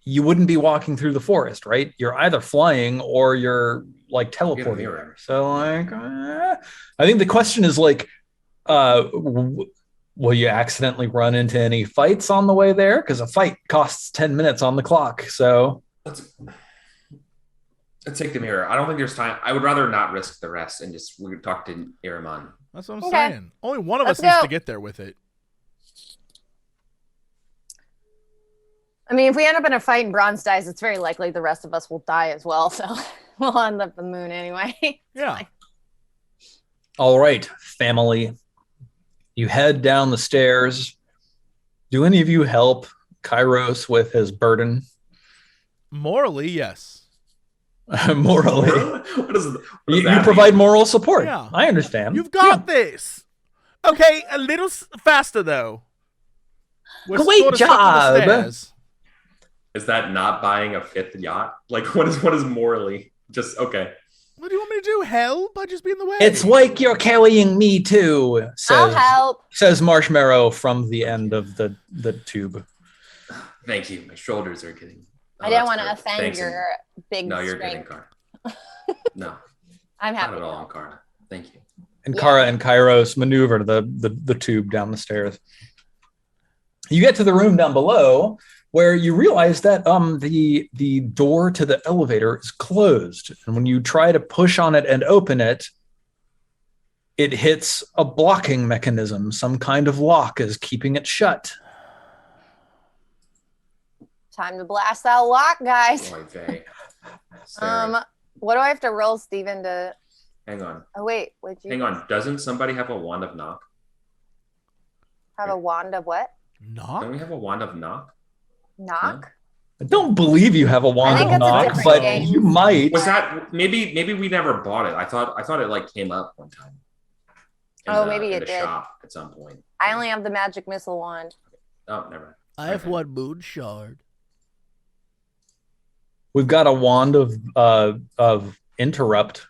you wouldn't be walking through the forest, right? You're either flying or you're like teleporting. So like I think the question is like will you accidentally run into any fights on the way there? Because a fight costs 10 minutes on the clock. So Let's take the mirror. I don't think there's time. I would rather not risk the rest and just we could talk to Iraman. That's what I'm Okay. saying. Only one of Let's us needs go. to get there with it. I mean, if we end up in a fight and Bronze dies, it's very likely the rest of us will die as well. So we'll end up the moon anyway. Yeah. all right, family. You head down the stairs. Do any of you help Kairos with his burden? Morally, yes. Morally. What does You that provide moral support. Yeah. I understand. You've got this. Okay, a little faster though. We're Great sort of stuck on the job. stairs. Is that not buying a 5th yacht? Like, what is morally? Just, okay. What do you want me to do? Help? I just be in the way. It's like you're carrying me too, I'll says, help. says Marshmallow from the end of the tube. Thank you. My shoulders are getting... I didn't that's want to good. offend Thanks, your big No, you're strength. getting Cara. No, I'm not happy. at to all, help. Cara. Thank you. And Yeah. Kara and Kairos maneuver the tube down the stairs. You get to the room down below where you realize that the door to the elevator is closed. And when you try to push on it and open it, it hits a blocking mechanism. Some kind of lock is keeping it shut. Time to blast that lock, guys. Boy, Vay. Sarah, What do I have to roll, Steven, to... hang on. Oh, wait. Would you Hang on. Doesn't somebody have a wand of knock? have a wand of what? Knock? Don't we have a wand of knock? Knock? I don't believe you have a wand think of it's a knock, different but game. you might. Was that maybe we never bought it? I thought it like came up one time. Maybe in it the did. shop at some point. I only have the magic missile wand. Oh, never mind. I have Okay. one moon shard. We've got a wand of interrupt,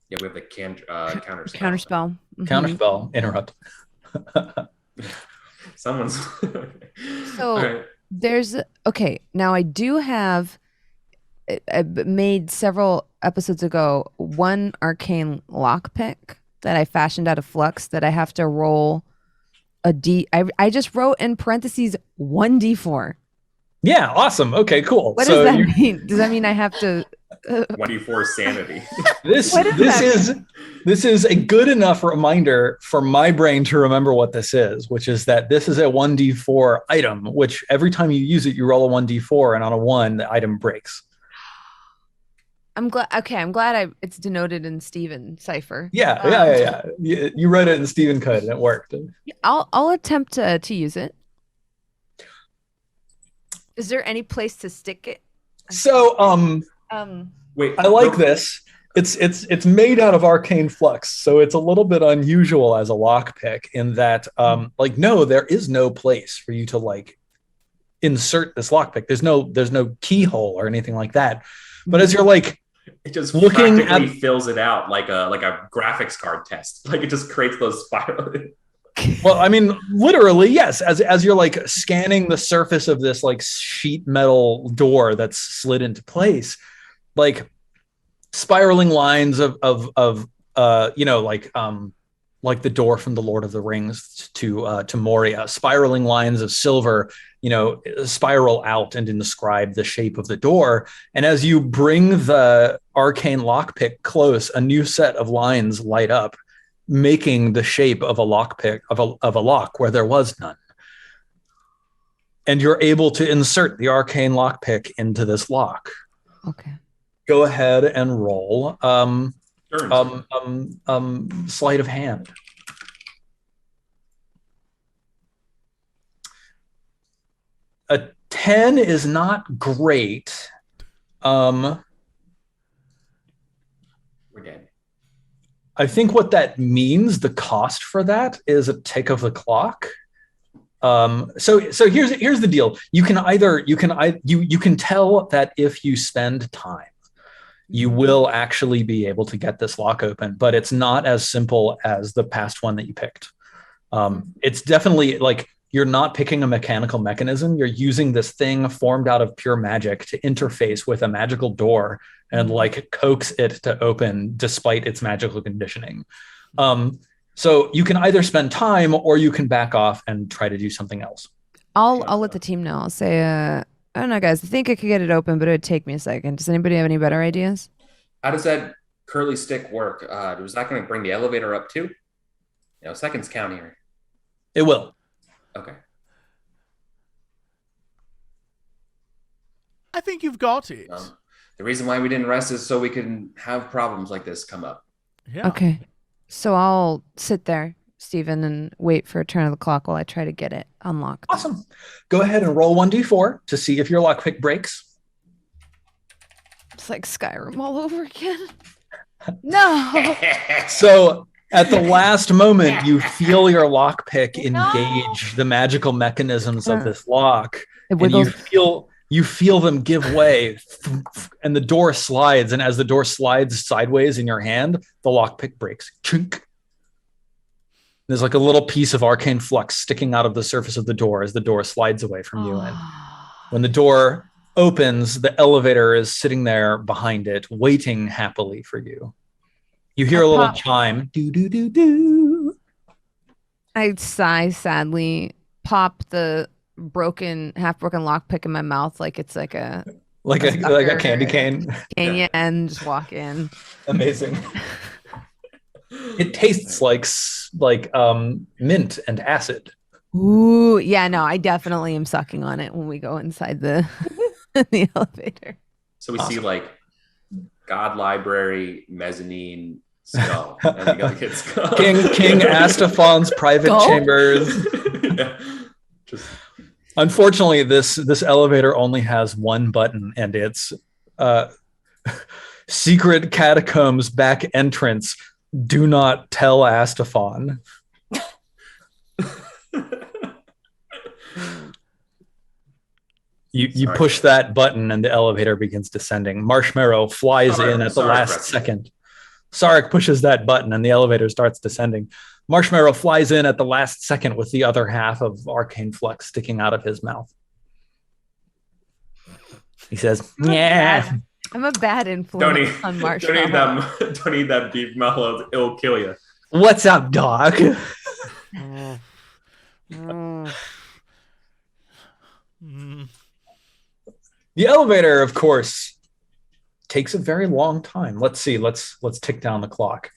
Yeah, we have the counter spell. Counterspell. Mhm. counterspell, interrupt. Someone's. So All right. there's okay. Now I do have. I made several episodes ago one arcane lockpick that I fashioned out of Flux that I have to roll a D. I just wrote in parentheses 1d4. Yeah, awesome. Okay, cool. What So does that you- mean? Does that mean I have to? 24 sanity. This What does that this is a good enough reminder for my brain to remember what this is, which is that this is a 1d4 item, which every time you use it, you roll a 1d4, and on a 1, the item breaks. I'm glad. Okay, I'm glad it's denoted in Steven cipher. Yeah. You read it in Stephen Code, and it worked. I'll attempt to use it. Is there any place to stick it? So, Wait, I like this. It's made out of arcane flux, so it's a little bit unusual as a lockpick in that, no, there is no place for you to like insert this lockpick. There's no keyhole or anything like that. But as you're like it just looking practically fills it out like a graphics card test. Like it just creates those spirals. well, I mean, literally, yes. As you're like scanning the surface of this like sheet metal door that's slid into place, like spiraling lines of like the door from the Lord of the Rings to Moria, spiraling lines of silver, spiral out and inscribe the shape of the door. And as you bring the arcane lockpick close, a new set of lines light up, making the shape of a lockpick of a lock where there was none. And you're able to insert the arcane lockpick into this lock. Okay. Go ahead and roll sleight of hand. A 10 is not great. We're dead. I think what that means, the cost for that is a tick of the clock. So here's the deal. You can tell that if you spend time, you will actually be able to get this lock open, but it's not as simple as the past one that you picked. It's definitely like you're not picking a mechanical mechanism. You're using this thing formed out of pure magic to interface with a magical door and like coax it to open despite its magical conditioning. So you can either spend time or you can back off and try to do something else. I'll let the team know. I'll say, I don't know, guys. I think I could get it open, but it would take me a second. Does anybody have any better ideas? How does that curly stick work? Was that going to bring the elevator up too? Seconds count here. It will. Okay. I think you've got it. The reason why we didn't rest is so we can have problems like this come up. Yeah. Okay. So I'll sit there, Stephen, and wait for a turn of the clock while I try to get it unlocked. Awesome. Go ahead and roll 1d4 to see if your lockpick breaks. It's like Skyrim all over again. No. So at the last moment, you feel your lockpick engage the magical mechanisms of this lock, and you feel them give way, and the door slides. And as the door slides sideways in your hand, the lockpick breaks. Chunk. There's like a little piece of arcane flux sticking out of the surface of the door as the door slides away from you. And when the door opens, the elevator is sitting there behind it, waiting happily for you. You hear a little chime. Do, do, do, do. I sigh sadly, pop the half-broken lockpick in my mouth like it's like a candy cane. And just walk in. Amazing. It tastes like mint and acid. Ooh, yeah, no, I definitely am sucking on it when we go inside the the elevator. So we see like God Library, mezzanine, skull. And we got the kid's skull. King Astafon's private chambers. Yeah. Unfortunately, this elevator only has one button, and it's secret catacombs back entrance. Do not tell Astafon. You push that button and the elevator begins descending. Marshmallow flies in at the last second. Sarek pushes that button and the elevator starts descending. Marshmallow flies in at the last second with the other half of arcane flux sticking out of his mouth. He says, "Yeah, I'm a bad influence on Marshmallow. Don't eat that beef mallow. It'll kill you." What's up, dog? The elevator, of course, takes a very long time. Let's see. Let's tick down the clock.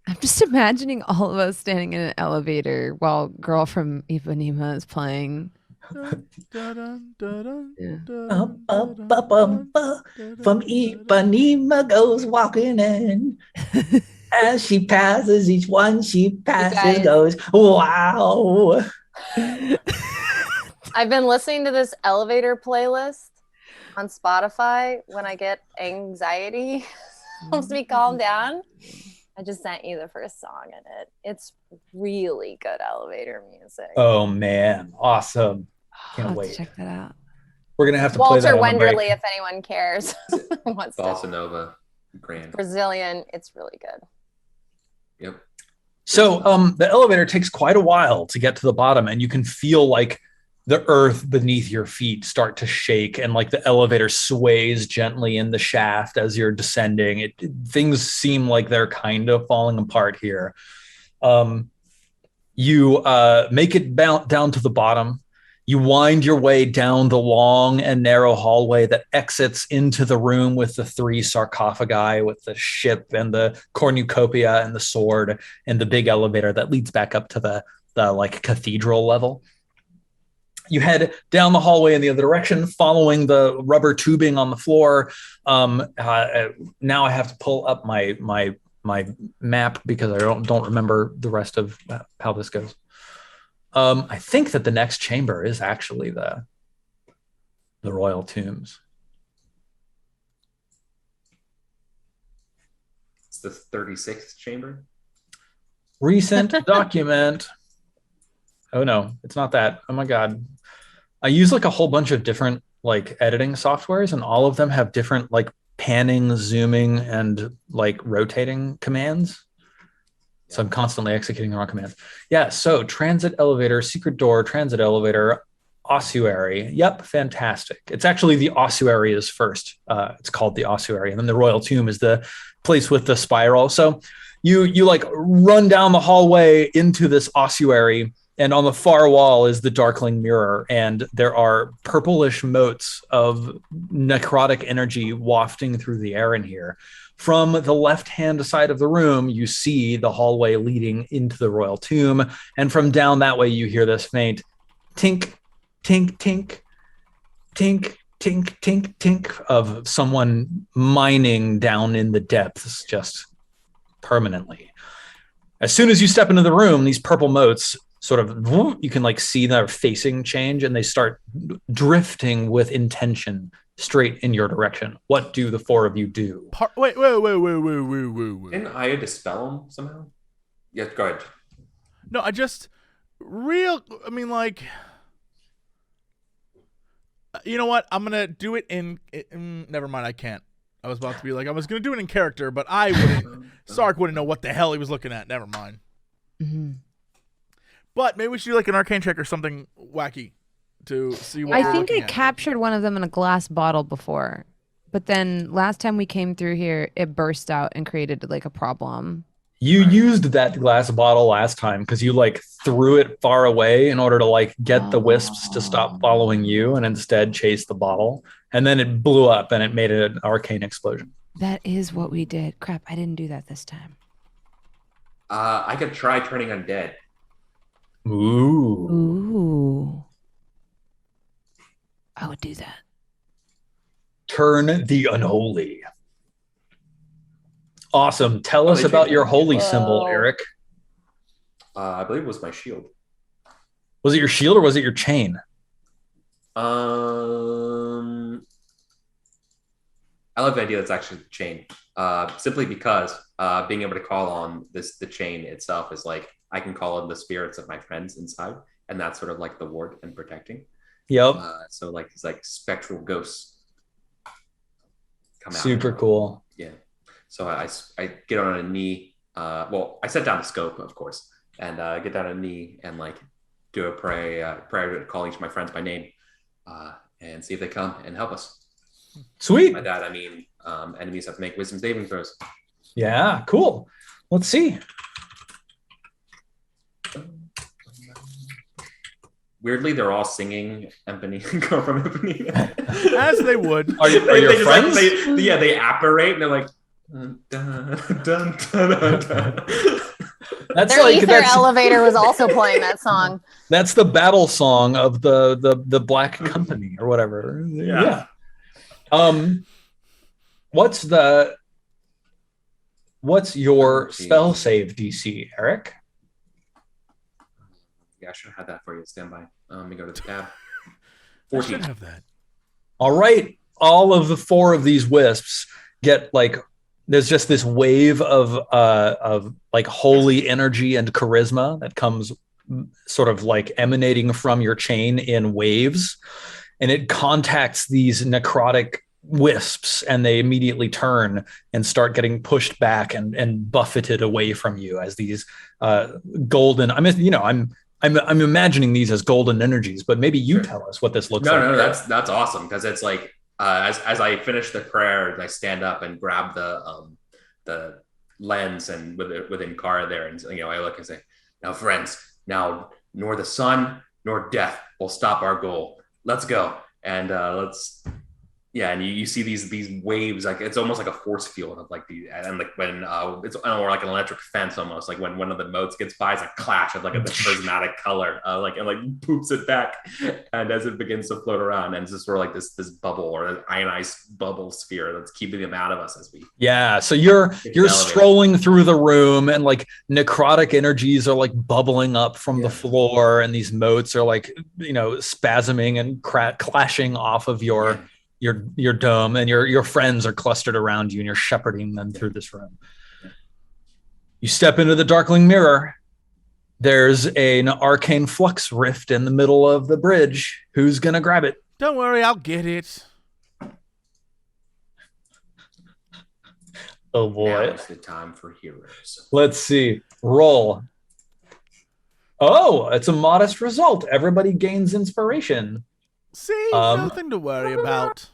I'm just imagining all of us standing in an elevator while Girl from Ipanema is playing. From Ipanema goes walking in. As she passes, each one she passes goes, wow. I've been listening to this elevator playlist on Spotify when I get anxiety. Helps me calm down. I just sent you the first song in it. It's really good elevator music. Oh man, awesome! Can't wait. Check that out. We're gonna have to play that Walter Wenderly, if anyone cares. Bossa Nova, grand. Brazilian. It's really good. Yep. So the elevator takes quite a while to get to the bottom, and you can feel like the earth beneath your feet start to shake, and like the elevator sways gently in the shaft as you're descending. Things seem like they're kind of falling apart here. You make it down to the bottom. You wind your way down the long and narrow hallway that exits into the room with the 3 sarcophagi, with the ship and the cornucopia and the sword, and the big elevator that leads back up to the like cathedral level. You head down the hallway in the other direction, following the rubber tubing on the floor. Now I have to pull up my map because I don't remember the rest of how this goes. I think that the next chamber is actually the royal tombs. It's the 36th chamber. Recent document. Oh no, it's not that. Oh my God. I use like a whole bunch of different like editing softwares, and all of them have different like panning, zooming, and like rotating commands. So I'm constantly executing the wrong commands. Yeah, so transit elevator, secret door, transit elevator, ossuary. Yep, fantastic. It's actually the ossuary is first. It's called the ossuary, and then the royal tomb is the place with the spiral. So you like run down the hallway into this ossuary, and on the far wall is the darkling mirror, and there are purplish motes of necrotic energy wafting through the air in here. From the left-hand side of the room, you see the hallway leading into the royal tomb, and from down that way, you hear this faint tink, tink, tink, tink, tink, tink, tink of someone mining down in the depths, just permanently. As soon as you step into the room, these purple motes sort of, you can like see their facing change, and they start drifting with intention straight in your direction. What do the 4 of you do? Wait. Didn't I dispel them somehow? Yeah, go ahead. No, you know what? I'm gonna do it in never mind, I can't. I was about to be like, I was gonna do it in character, but I wouldn't. Sark wouldn't know what the hell he was looking at. Never mind. Mm-hmm. But maybe we should do like an arcane check or something wacky to see what I think I captured one of them in a glass bottle before, but then last time we came through here, it burst out and created like a problem. You used that glass bottle last time because you like threw it far away in order to like get the wisps to stop following you, and instead chase the bottle, and then it blew up and it made an arcane explosion. That is what we did. Crap, I didn't do that this time. I could try turning undead. Ooh. I would do that. Turn the unholy. Awesome. Tell us about your holy symbol, Eric. I believe it was my shield. Was it your shield or was it your chain? I love the idea that's actually the chain. Simply because being able to call on the chain itself is like, I can call on the spirits of my friends inside, and that's sort of like the ward and protecting. Yep. So like these like spectral ghosts come out. Super cool. Yeah. So I get on a knee. Well, I set down the scope, of course, and get down on a knee and like do a prayer to call each of my friends by name, and see if they come and help us. Sweet. By that I mean enemies have to make wisdom saving throws. Yeah, cool. Let's see. Weirdly, they're all singing Empany, Go from Empany. As they would. Are your friends? Like, they apparate and they're like, dun, dun, dun, dun, dun. That's Their like ether elevator was also playing that song. That's the battle song of the Black Company or whatever. Yeah. What's your spell save DC, Eric? Yeah, I should have had that for you. Stand by. Let me go to the tab. 14. I should have that. All right. All of the 4 of these wisps get like, there's just this wave of like holy energy and charisma that comes sort of like emanating from your chain in waves, and it contacts these necrotic wisps, and they immediately turn and start getting pushed back and buffeted away from you as these golden. I I'm imagining these as golden energies, but maybe you tell us what this looks like. No, that's awesome, because it's like as I finish the prayer, I stand up and grab the lens and within Kara there, and I look and say, "Now, friends, now nor the sun nor death will stop our goal. Let's go." And and you see these waves, like it's almost like a force field of like and like when it's or like an electric fence almost, like when one of the motes gets by, it's a clash of like a prismatic color, and poops it back, and as it begins to float around, and it's just sort of like this bubble or an ionized bubble sphere that's keeping them out of us as we. Yeah, so you're strolling through the room, and like necrotic energies are like bubbling up from the floor, and these motes are like spasming and clashing off of your dome, and your friends are clustered around you, and you're shepherding them through this room. You step into the darkling mirror. There's an arcane flux rift in the middle of the bridge. Who's gonna grab it? Don't worry, I'll get it. Oh boy. Now is the time for heroes. Let's see. Roll. Oh, it's a modest result. Everybody gains inspiration. See, nothing to worry about.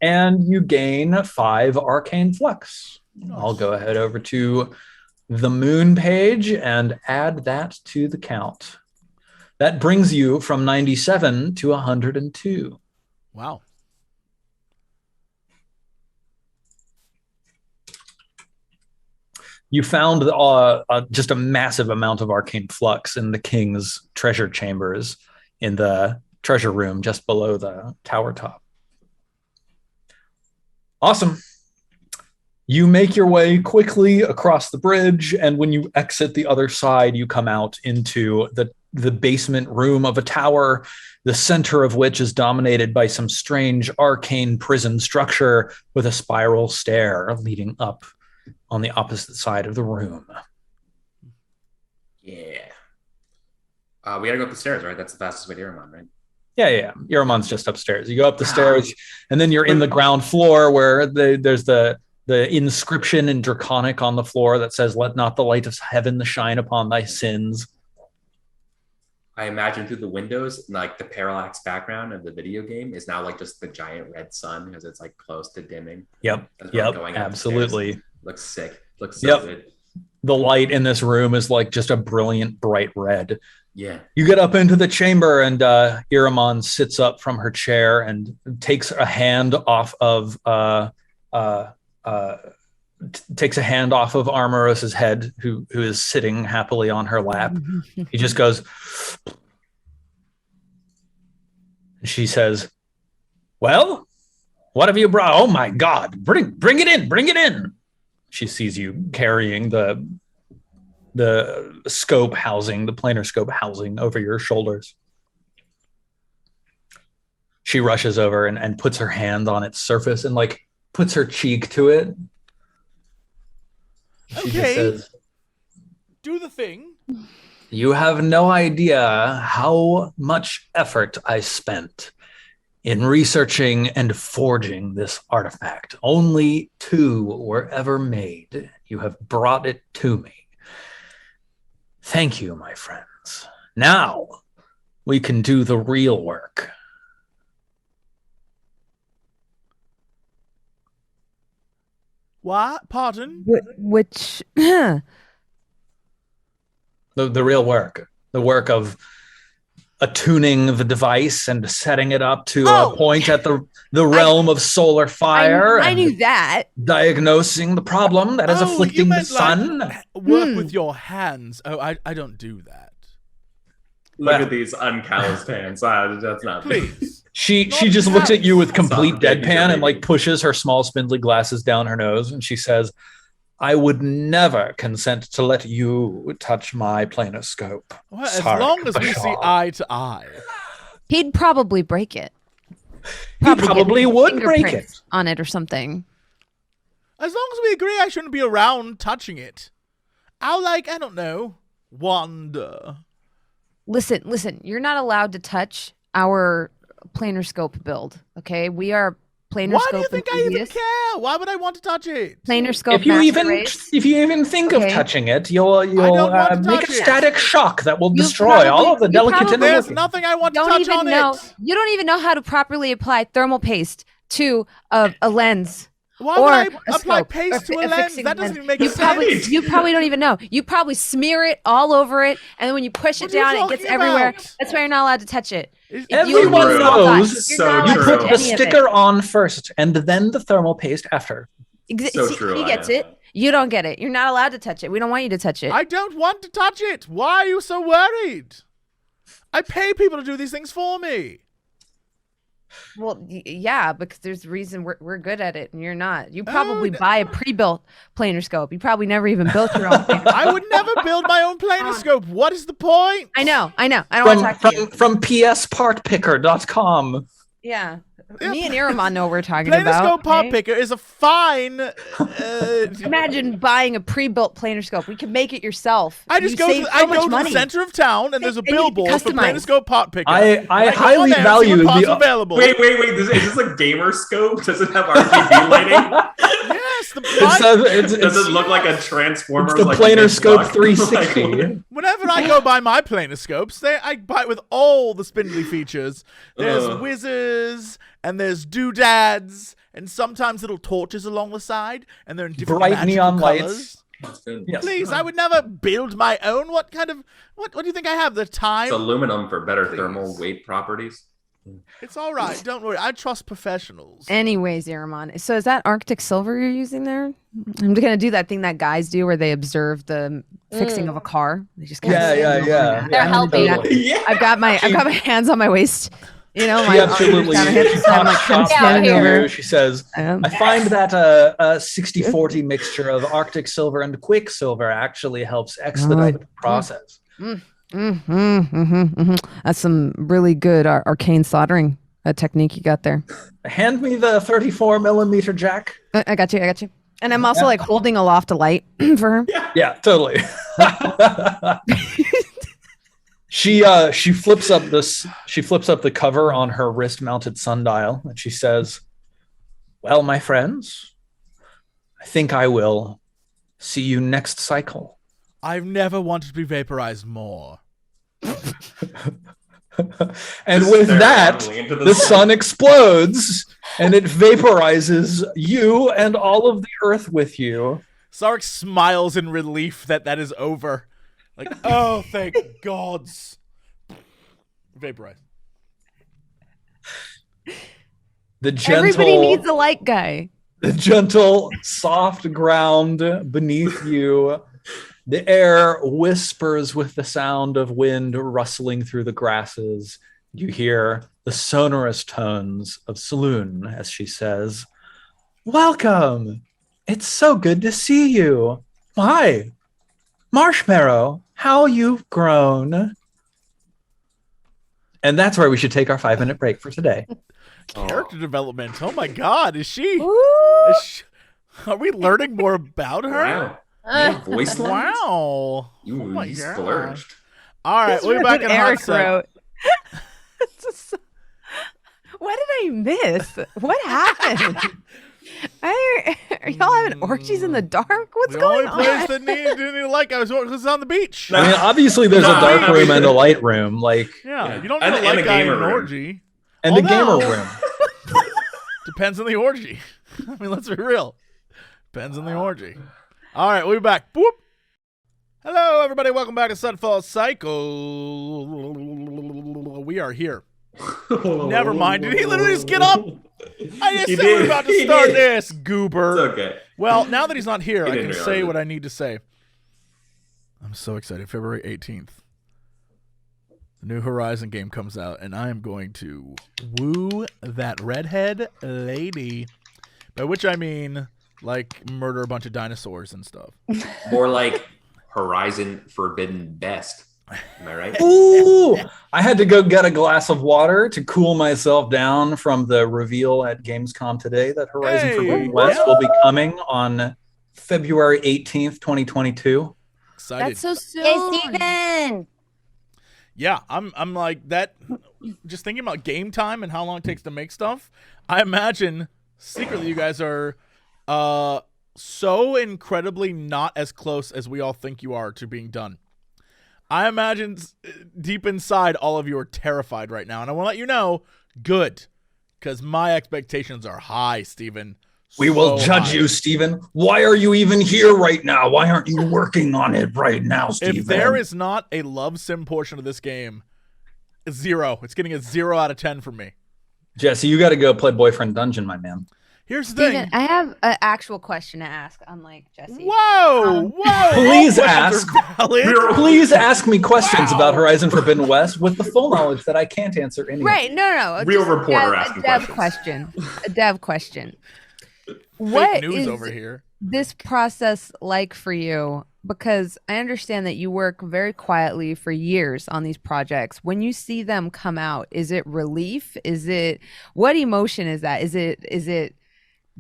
And you gain 5 arcane flux. I'll go ahead over to the moon page and add that to the count. That brings you from 97 to 102. Wow. You found just a massive amount of arcane flux in the king's treasure chambers in the treasure room just below the tower top. Awesome. You make your way quickly across the bridge, and when you exit the other side, you come out into the basement room of a tower, the center of which is dominated by some strange arcane prison structure with a spiral stair leading up on the opposite side of the room. Yeah. We gotta go up the stairs, right? That's the fastest way to Iramon, right? Yeah. Iramon's just upstairs. You go up the stairs, and then you're in the ground floor where there's the inscription in Draconic on the floor that says, "Let not the light of heaven shine upon thy sins." I imagine through the windows, like the parallax background of the video game is now like just the giant red sun because it's like close to dimming. Yep. Absolutely. Looks sick. Looks so good. The light in this room is like just a brilliant bright red. Yeah. You get up into the chamber, and Iramon sits up from her chair and takes a hand off of Armoros's head, who is sitting happily on her lap. He just goes. She says, "Well, what have you brought? Oh my God! Bring it in! Bring it in!" She sees you carrying the scope housing, the planar scope housing over your shoulders. She rushes over and puts her hand on its surface and like puts her cheek to it. She just says, "Do the thing." You have no idea how much effort I spent in researching and forging this artifact. Only 2 were ever made. You have brought it to me. Thank you, my friends. Now we can do the real work. What? Pardon? Which? The real work. The work of attuning the device and setting it up to a point at the realm of solar fire. I knew that. Diagnosing the problem that is afflicting the sun. Work with your hands. Oh, I don't do that. Look at these uncalloused hands. That's not Please. She just looks at you with complete deadpan and like pushes her small spindly glasses down her nose, and she says, "I would never consent to let you touch my planar scope. Well, as long as we see eye to eye." He'd probably break it. He probably would break it on it or something. As long as we agree I shouldn't be around touching it. I'll I don't know, wander. Listen, you're not allowed to touch our planar scope build, okay? We are Planar Why Scope do you think I and even Thievius. care? Why would I want to touch it? Planar Scope. If you Master even Race. think Okay. of touching it, you'll don't want to make touch a it. static shock that will You destroy all probably- of the you delicate probably- inner There's workings. nothing I want to don't touch even on know. it. You don't even know how to properly apply thermal paste to a lens. Why or would I a apply scope, paste to or a lens? fixing That doesn't lens. even make you sense. you probably don't even know. You probably smear it all over it, and then when you push What it are you down, it gets talking everywhere. about? That's why you're not allowed to touch it. Is- If you Everyone leave it knows outside, you're so not You allowed true. to put touch the any of sticker it. on first, and then the thermal paste after. So See, true, he I gets know. it. You don't get it. You're not allowed to touch it. We don't want you to touch it. I don't want to touch it. Why are you so worried? I pay people to do these things for me. Well, yeah, because there's a reason we're good at it and you're not. You probably no. buy a pre-built planar scope. You probably never even built your own. Planar I would never build my own planar scope. What is the point? I know. I don't want to talk to you. From pspartpicker.com. Yeah. Yeah. Me and Iramon know what we're talking Planar about. scope pop okay? picker is a fine. Imagine buying a pre-built planar scope. We can make it yourself. I just You go save to, so I much go to the money. center of town and there's a And you can billboard for customize. planar scope pop picker. I go on highly there and see value what pops the. available. Wait. Is this a gamer scope? Does it have RGB lighting? Yes, Does it look like a Transformers? It's the like Planar mid Scope buck? 360. Whenever I go buy my planar scopes, I buy it with all the spindly features. There's Ugh. whizzes, and there's doodads, and sometimes little torches along the side, and they're in different Bright magical neon colors. lights. It's Yes. Please, I would never build my own. What do you think I have? The time? aluminum for better Please. thermal weight properties. It's all right. Don't worry. I trust professionals. Anyways, Iramon. So is that Arctic silver you're using there? I'm gonna do that thing that guys do where they observe the fixing of a car. They just kinda Yeah, stand yeah, over yeah. and They're I'm gonna do that. totally. Yeah. I've got my hands on my waist. You know, my She arms absolutely down my hips, so I'm like kind of shot standing Yeah, over. She says, Um, I find that a 60-40 mixture of Arctic silver and quicksilver actually helps expedite the process. That's some really good arcane soldering technique you got there. Hand me the 34mm jack. I got you. And I'm also like holding aloft a light for her. Yeah, totally. She flips up the cover on her wrist-mounted sundial, and she says, "Well, my friends, I think I will see you next cycle." I've never wanted to be vaporized more. And Just with stare that, randomly into the sun explodes, and it vaporizes you and all of the earth with you. Sarek smiles in relief that is over. Like, oh, thank gods. Vaporize. The gentle, Everybody needs a light guy. the gentle, soft ground beneath you. The air whispers with the sound of wind rustling through the grasses. You hear the sonorous tones of Saloon as she says, "Welcome. It's so good to see you. Why, Marshmallow, how you've grown." And that's where we should take our 5-minute break for today. Character development. Oh my god, is she? Ooh. Are we learning more about her? Wow. Yeah, voice lines? Wow. You my you God. splurged. All right, This we'll be was back what in a hot Eric sec. wrote. What did I miss? What happened? Are y'all having orgies in the dark? What's The going only place on? that didn't like I was on the beach. I mean, obviously there's a dark room and a light room, like, Yeah, you don't And- need a and light a guy in gamer an room. orgy. and the gamer Although- room. Depends on the orgy. I mean, let's be real. Depends on the orgy. All right, we'll be back. Boop. Hello, everybody. Welcome back to Sunfall Cycle. We are here. Never mind. Did he literally just get up? I just He said we were did. about to He start did. this, goober. It's okay. Well, now that he's not here, He I didn't can realize say it. what I need to say. I'm so excited. February 18th. The new Horizon game comes out, and I am going to woo that redhead lady. By which I mean, like, murder a bunch of dinosaurs and stuff. More like Horizon Forbidden Best. Am I right? Ooh, I had to go get a glass of water to cool myself down from the reveal at Gamescom today that Horizon Hey, Forbidden West yeah. will be coming on February 18th, 2022. Excited. That's so soon. Hey, Steven. Yeah, I'm like that. Just thinking about game time and how long it takes to make stuff. I imagine secretly you guys are so incredibly not as close as we all think you are to being done. I imagine deep inside all of you are terrified right now, and I want to let you know, good, because my expectations are high, Steven. We will judge you, Steven. Why are you even here right now? Why aren't you working on it right now, Steven? If there is not a love sim portion of this game, it's 0. It's getting a 0 out of 10 from me. Jesse, you got to go play Boyfriend Dungeon, my man. Here's the thing. I have an actual question to ask, unlike Jesse. Whoa! Please ask. Please ask me questions about Horizon Forbidden West with the full knowledge that I can't answer anyway. Right? No. Real reporter asking A dev question. What news is over here. This process like for you? Because I understand that you work very quietly for years on these projects. When you see them come out, is it relief? What emotion is that? Is it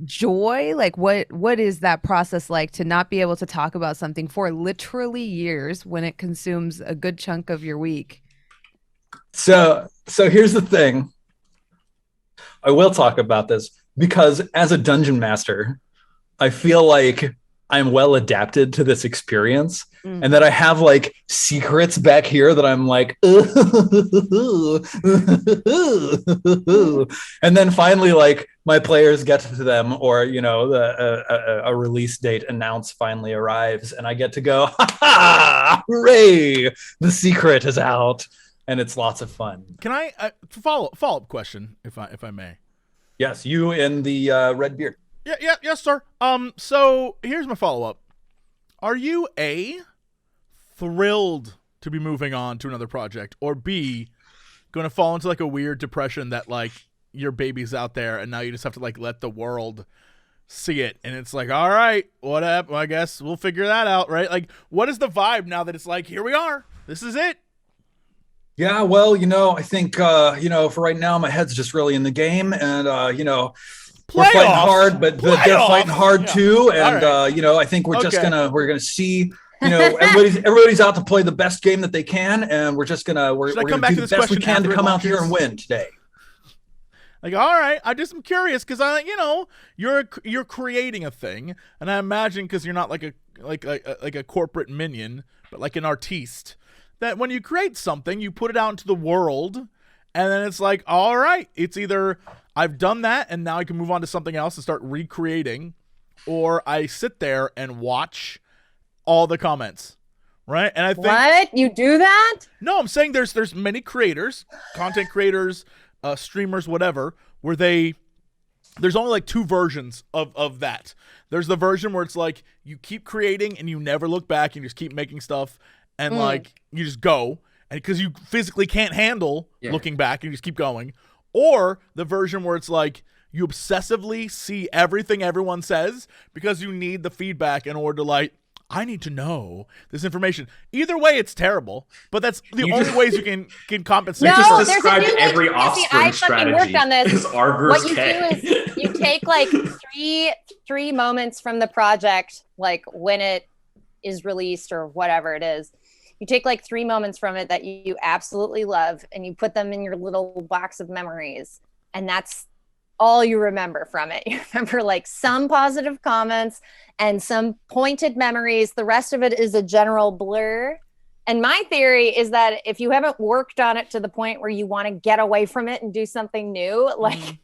joy? Like what is that process like to not be able to talk about something for literally years when it consumes a good chunk of your week? So here's the thing. I will talk about this because as a dungeon master, I feel like I'm well adapted to this experience and that I have like secrets back here that I'm like, and then finally like my players get to them or, you know, a release date announce finally arrives and I get to go, ha ha, hooray, the secret is out and it's lots of fun. Can I follow-up question if I may? Yes, you in the red beard. Yes, sir. So here's my follow-up. Are you A, thrilled to be moving on to another project, or B, going to fall into like a weird depression that like your baby's out there and now you just have to like let the world see it and it's like, all right, whatever, I guess we'll figure that out, right? Like, what is the vibe now that it's like, here we are, this is it? Yeah, well, you know, I think, you know, for right now, my head's just really in the game and, you know, we're fighting hard, but they're fighting hard too. And, right. You know, I think we're gonna see, you know, everybody's out to play the best game that they can. And we're just gonna, we're gonna do the best we can to come out here and win today. Like, all right, I just am curious because you know, you're creating a thing, and I imagine because you're not like a corporate minion, but like an artiste, that when you create something, you put it out into the world, and then it's like, all right, it's either I've done that and now I can move on to something else and start recreating, or I sit there and watch all the comments, right? And I think what you do that? No, I'm saying there's many creators, content creators, streamers, whatever, where there's only like 2 versions of that. There's the version where it's like you keep creating and you never look back and you just keep making stuff and like you just go, and because you physically can't handle looking back and you just keep going. Or the version where it's like you obsessively see everything everyone says because you need the feedback in order to like, I need to know this information. Either way, it's terrible, but that's the only ways you can compensate. No, you just described every offspring strategy. Worked on this. Is R versus what you K. do is you take like three moments from the project, like when it is released or whatever it is. You take like 3 moments from it that you absolutely love and you put them in your little box of memories. And that's all you remember from it. You remember like some positive comments and some pointed memories. The rest of it is a general blur. And my theory is that if you haven't worked on it to the point where you want to get away from it and do something new, like,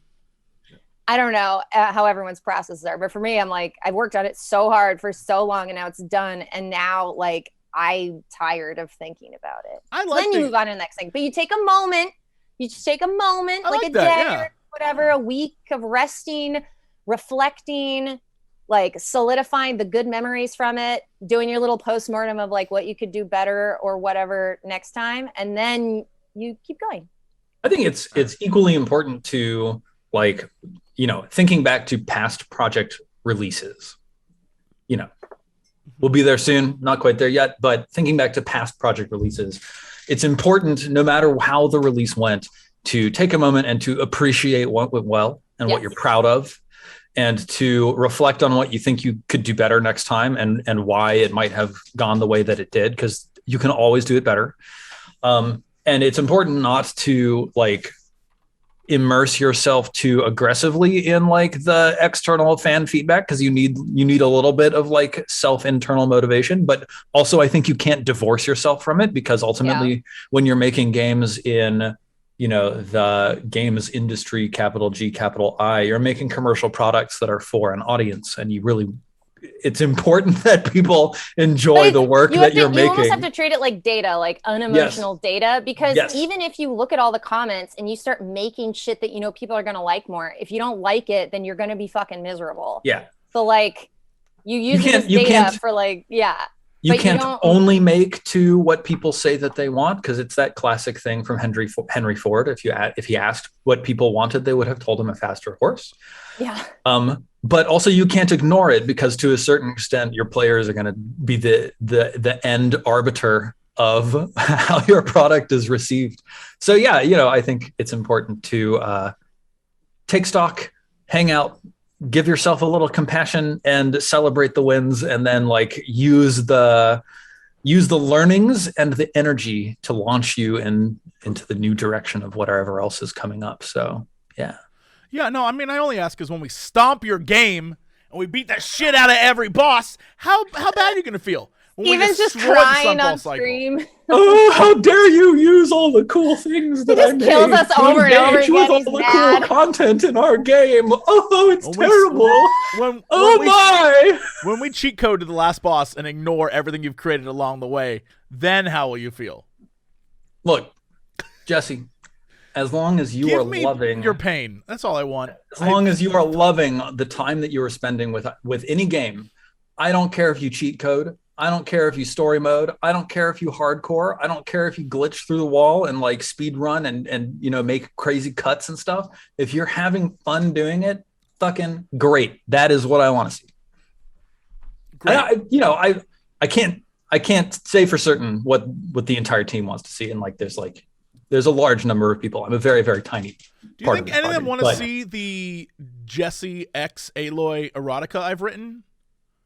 I don't know how everyone's processes are, but for me, I'm like, I've worked on it so hard for so long and now it's done. And now like, I'm tired of thinking about it. Then you move on to the next thing. But you take a moment. You just take a moment, like a day or whatever, a week of resting, reflecting, like solidifying the good memories from it, doing your little postmortem of like what you could do better or whatever next time. And then you keep going. I think it's equally important to like, you know, thinking back to past project releases, you know. We'll be there soon, not quite there yet, but thinking back to past project releases, it's important, no matter how the release went, to take a moment and to appreciate what went well and what you're proud of, and to reflect on what you think you could do better next time and why it might have gone the way that it did, because you can always do it better. And it's important not to like immerse yourself too aggressively in like the external fan feedback, because you need a little bit of like self-internal motivation, but also I think you can't divorce yourself from it, because ultimately when you're making games in, you know, the games industry, capital G, capital I, you're making commercial products that are for an audience, and it's important that people enjoy the work that you're making. You almost have to treat it like data, like unemotional data, because even if you look at all the comments and you start making shit that you know people are going to like more, if you don't like it, then you're going to be fucking miserable. Yeah. So like you use this data for like, You can't only make to what people say that they want, because it's that classic thing from Henry Ford. If he asked what people wanted, they would have told him a faster horse. Yeah. But also you can't ignore it, because to a certain extent, your players are going to be the end arbiter of how your product is received. So yeah, you know, I think it's important to take stock, hang out, give yourself a little compassion, and celebrate the wins, and then like use the learnings and the energy to launch you into the new direction of whatever else is coming up. So yeah. Yeah, no, I mean, I only ask because when we stomp your game and we beat the shit out of every boss, how bad are you going to feel? When even just crying on stream. Oh, how dare you use all the cool things that I made. He kills us over and over again. With all the cool content in our game. Oh, it's terrible. When we cheat code to the last boss and ignore everything you've created along the way, then how will you feel? Look, Jesse, as long as you are loving your pain, that's all I want. As long as you are loving the time that you are spending with any game, I don't care if you cheat code. I don't care if you story mode. I don't care if you hardcore. I don't care if you glitch through the wall and like speed run and you know, make crazy cuts and stuff. If you're having fun doing it, fucking great. That is what I want to see. Great. I can't say for certain what the entire team wants to see. And like there's a large number of people. I'm a very, very tiny Do you think any of them want to see the Jesse X Aloy erotica I've written?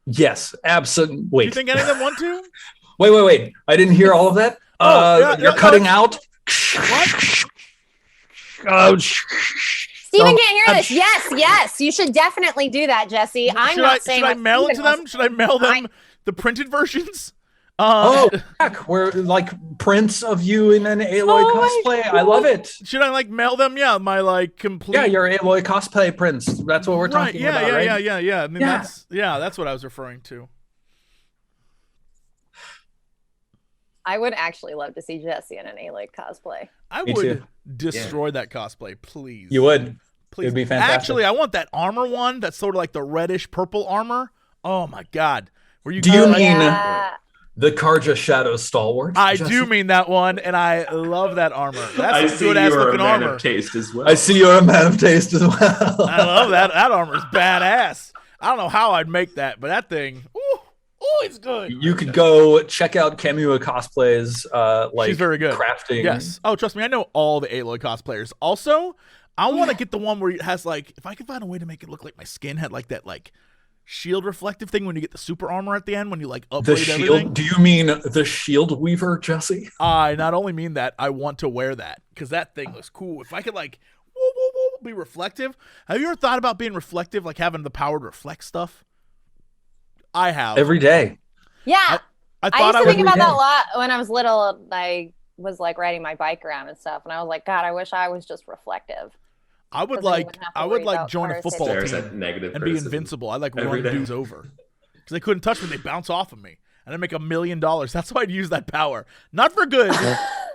Yes, absolutely. Wait. Do you think any of them want to? Wait. I didn't hear all of that. You're cutting out. What? Steven can't hear this. Yes. You should definitely do that, Jesse. Should I mail it to them? Should I mail them the printed versions? Heck, we're like prints of you in an Aloy cosplay. I love it. Should I like mail them? Yeah, my like complete. Yeah, your Aloy cosplay prints. That's what we're talking about, right? Yeah. I mean, that's what I was referring to. I would actually love to see Jesse in an Aloy cosplay. I would destroy that cosplay, please. You would. Please. It'd be fantastic. Actually, I want that armor one. That's sort of like the reddish purple armor. Oh my god. Do you mean the Karja Shadow Stalwart? I do mean that one, and I love that armor. That's a good-ass looking armor. Taste as well. I see you're a man of taste as well. I love that. That armor is badass. I don't know how I'd make that, but that thing, it's good. You could go check out Kamua Cosplay's she's very good. Crafting. Yes. Oh, trust me, I know all the Aloy cosplayers. Also, I want to get the one where it has like, if I could find a way to make it look like my skin had like that like shield reflective thing when you get the super armor at the end, when you like upgrade everything. Do you mean the shield weaver, Jesse? I not only mean that, I want to wear that because that thing looks cool. If I could like be reflective. Have you ever thought about being reflective, like having the power to reflect stuff? I have. Every day. Yeah. I used to think about that a lot when I was little. I was like riding my bike around and stuff, and I was like, God, I wish I was just reflective. I would like join a football team and be invincible. I'd like run dudes over because they couldn't touch me. They bounce off of me, and I'd make $1 million. That's why I'd use that power, not for good,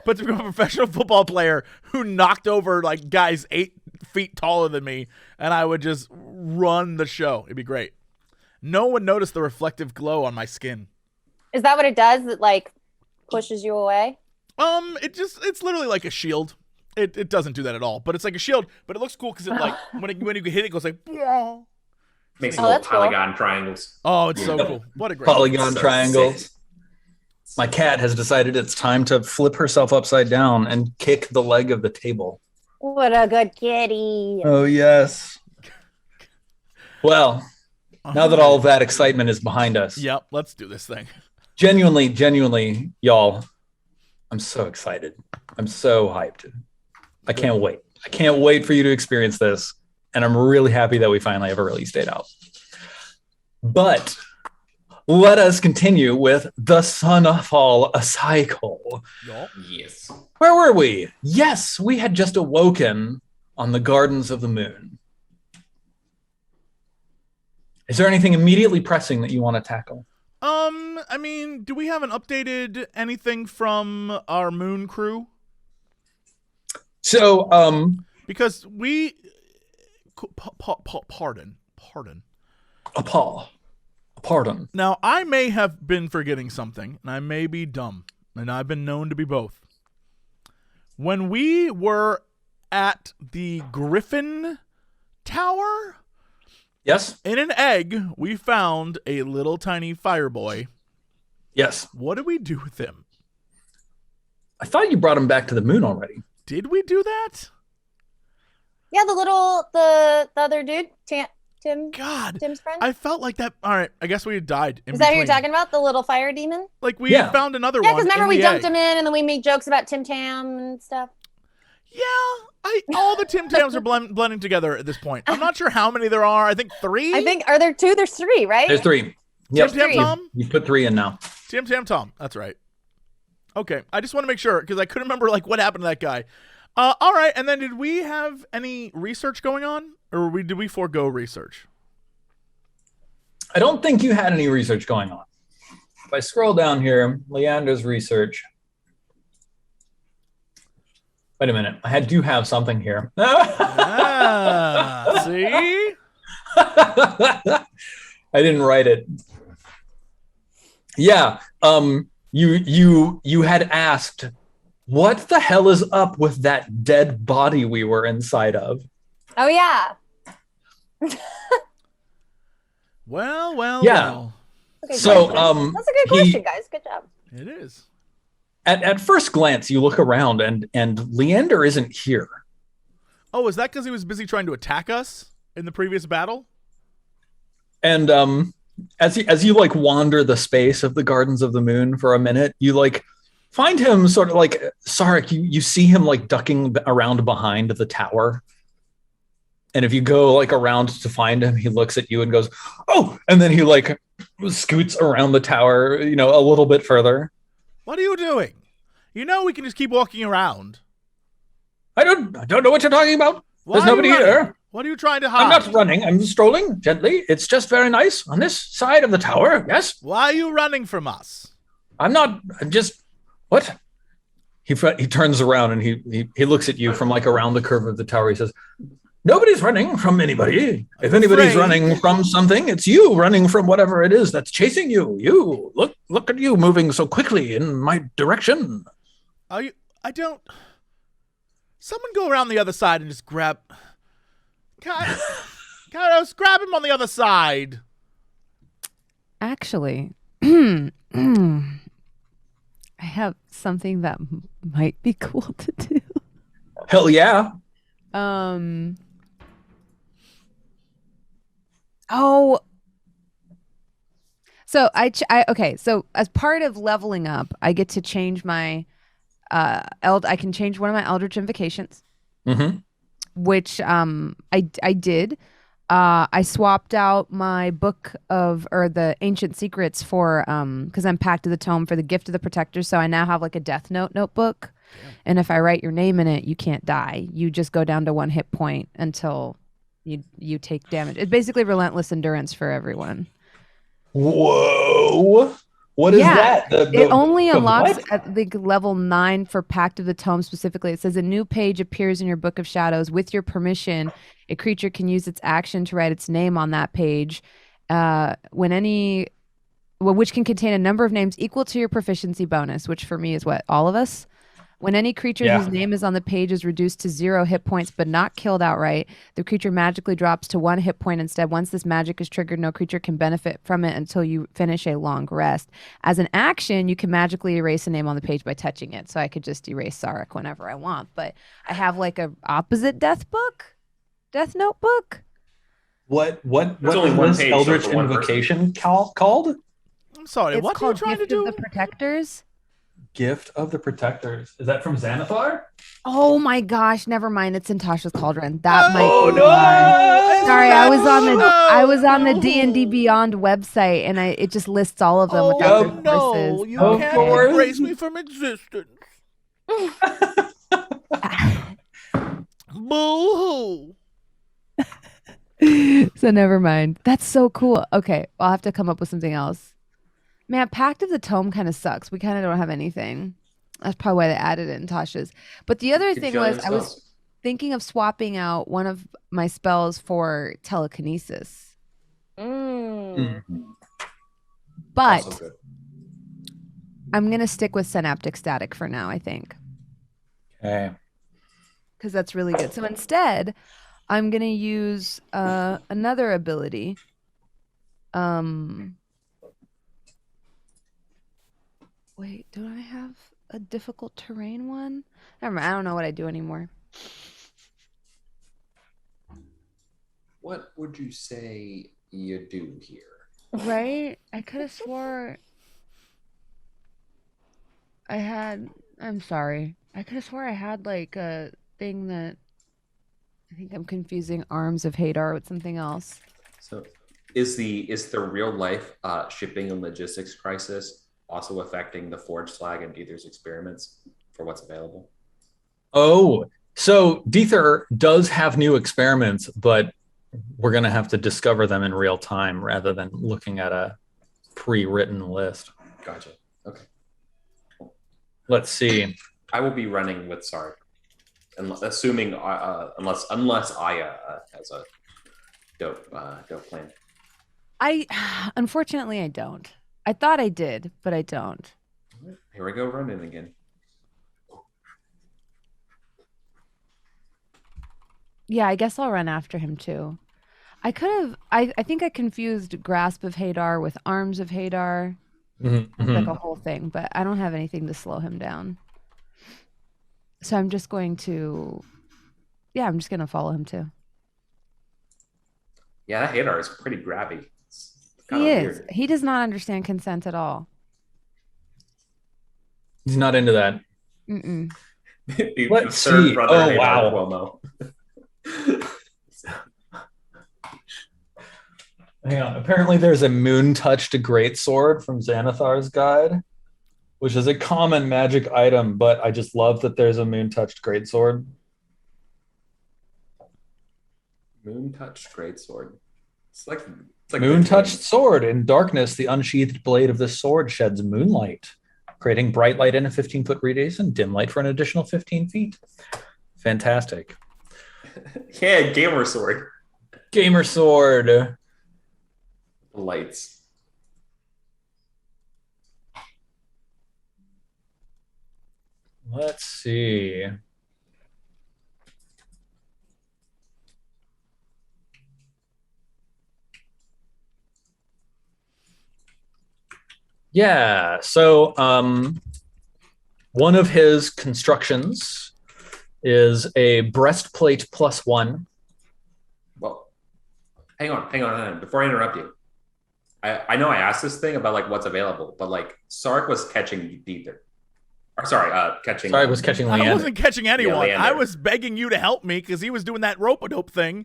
but to become a professional football player who knocked over like guys 8 feet taller than me, and I would just run the show. It'd be great. No one noticed the reflective glow on my skin. Is that what it does? That like pushes you away? It's literally like a shield. It doesn't do that at all, but it's like a shield. But it looks cool because it like when you hit it, goes like. Makes little polygon triangles. Oh, it's so cool! What a great polygon triangles. My cat has decided it's time to flip herself upside down and kick the leg of the table. What a good kitty! Oh yes. Well, now that all of that excitement is behind us, yep, let's do this thing. Genuinely, y'all, I'm so excited. I'm so hyped. I can't wait. I can't wait for you to experience this. And I'm really happy that we finally have a release date out. But let us continue with the Sunfall Cycle. Yes. Where were we? Yes, we had just awoken on the Gardens of the Moon. Is there anything immediately pressing that you want to tackle? I mean, do we have an updated anything from our moon crew? So, because we, pardon. Now, I may have been forgetting something, and I may be dumb, and I've been known to be both. When we were at the Griffin Tower, yes, in an egg, we found a little tiny fire boy. Yes. What did we do with him? I thought you brought him back to the moon already. Did we do that? Yeah, the other dude, Tim. God, Tim's friend. I felt like that. All right, I guess we had died. Is that who you're talking about? The little fire demon? Like we had found another one. Yeah, because remember we dumped egg. him in, and then we made jokes about Tim Tam and stuff. Yeah, all the Tim Tams are blending together at this point. I'm not sure how many there are. I think 3. I think are there 2? There's 3, right? There's 3. Yep. Tim Tam Tom. You put 3 in now. Tim Tam Tom. That's right. Okay, I just want to make sure because I couldn't remember like what happened to that guy. All right, and then did we have any research going on, or did we forego research? I don't think you had any research going on. If I scroll down here, Leander's research. Wait a minute. I do have something here. See? I didn't write it. Yeah. You had asked, what the hell is up with that dead body we were inside of? Oh, yeah. Well. Okay, so, that's a good question, guys. Good job. It is. At first glance, you look around and Leander isn't here. Oh, is that because he was busy trying to attack us in the previous battle? And as you like wander the space of the Gardens of the Moon for a minute, you like find him sort of like Sarek. You see him like ducking around behind the tower. And if you go like around to find him, he looks at you and goes, "Oh!" And then he like scoots around the tower, a little bit further. What are you doing? We can just keep walking around. I don't know what you're talking about. There's nobody here. What are you trying to hide? I'm not running. I'm strolling gently. It's just very nice on this side of the tower. Yes. Why are you running from us? I'm not. I'm just. What? He turns around and he looks at you from like around the curve of the tower. He says, "Nobody's running from anybody. If anybody's running from something, it's you running from whatever it is that's chasing you. You look at you moving so quickly in my direction." I don't. Someone go around the other side and just grab. Kairos, grab him on the other side. Actually, I have something that might be cool to do. Hell yeah. Oh. So okay. So as part of leveling up, I get to change my I can change one of my Eldritch Invocations, which I did. I swapped out my book the Ancient Secrets for because I'm Pact of the Tome for the Gift of the Protectors. So I now have like a Death Note notebook, and if I write your name in it, you can't die. You just go down to 1 hit point until you take damage. It's basically relentless endurance for everyone. Whoa. What is that? It only unlocks at like level 9 for Pact of the Tome specifically. It says a new page appears in your Book of Shadows. With your permission, a creature can use its action to write its name on that page. Which can contain a number of names equal to your proficiency bonus, which for me is what? All of us? When any creature whose name is on the page is reduced to 0 hit points but not killed outright, the creature magically drops to 1 hit point instead. Once this magic is triggered, no creature can benefit from it until you finish a long rest. As an action, you can magically erase a name on the page by touching it. So I could just erase Sarek whenever I want. But I have like a opposite death notebook. What was this Eldritch Invocation called? I'm sorry, what are you trying to do? The Protectors. Gift of the Protectors. Is that from Xanathar? Oh my gosh, never mind. It's in Tasha's Cauldron. That might Oh, be no! why. Sorry, I was on the No. D&D Beyond website and it just lists all of them Oh, without their no, sources. you Of can't course. erase me from existence. Boo-hoo. So never mind. That's so cool. Okay, I'll have to come up with something else. Man, Pact of the Tome kind of sucks. We kind of don't have anything. That's probably why they added it in Tasha's. But the other thing was I was thinking of swapping out one of my spells for telekinesis. But I'm going to stick with synaptic static for now, I think. Okay. Because that's really good. So instead, I'm going to use another ability. Wait, do I have a difficult terrain one? Never mind, I don't know what I do anymore. What would you say you do here? Right? I could have swore I had. I'm sorry. I could have swore I had like a thing that. I think I'm confusing Arms of Hadar with something else. So, is the real life shipping and logistics crisis also affecting the Forge Slag and Deether's experiments for what's available? Oh, so Deether does have new experiments, but we're going to have to discover them in real time rather than looking at a pre-written list. Gotcha. Okay. Let's see. I will be running with Sark, assuming unless Aya has a dope plan. Unfortunately, I don't. I thought I did, but I don't. Here we go, running again. Yeah, I guess I'll run after him too. I could have. I think I confused Grasp of Hadar with Arms of Hadar. Mm-hmm. Like a whole thing, but I don't have anything to slow him down. So I'm just going to. Yeah, I'm just going to follow him too. Yeah, that Hadar is pretty grabby. He is. Weird. He does not understand consent at all. He's not into that. Mm-mm. Let's see. Oh, wow. Hang on. Apparently there's a moon-touched greatsword from Xanathar's Guide, which is a common magic item, but I just love that there's a moon-touched greatsword. Moon-touched greatsword. It's like moon-touched sword. In darkness, the unsheathed blade of this sword sheds moonlight, creating bright light in a 15-foot radius and dim light for an additional 15 feet. Fantastic. Yeah, gamer sword. Gamer sword. Lights. Let's see. Yeah, so one of his constructions is a breastplate +1. Well, hang on. Before I interrupt you, I know I asked this thing about like what's available, but like Sark was catching Deether. Or sorry, catching. Sark was catching Leander. I wasn't catching anyone. Yeah, I was begging you to help me because he was doing that rope-a-dope thing.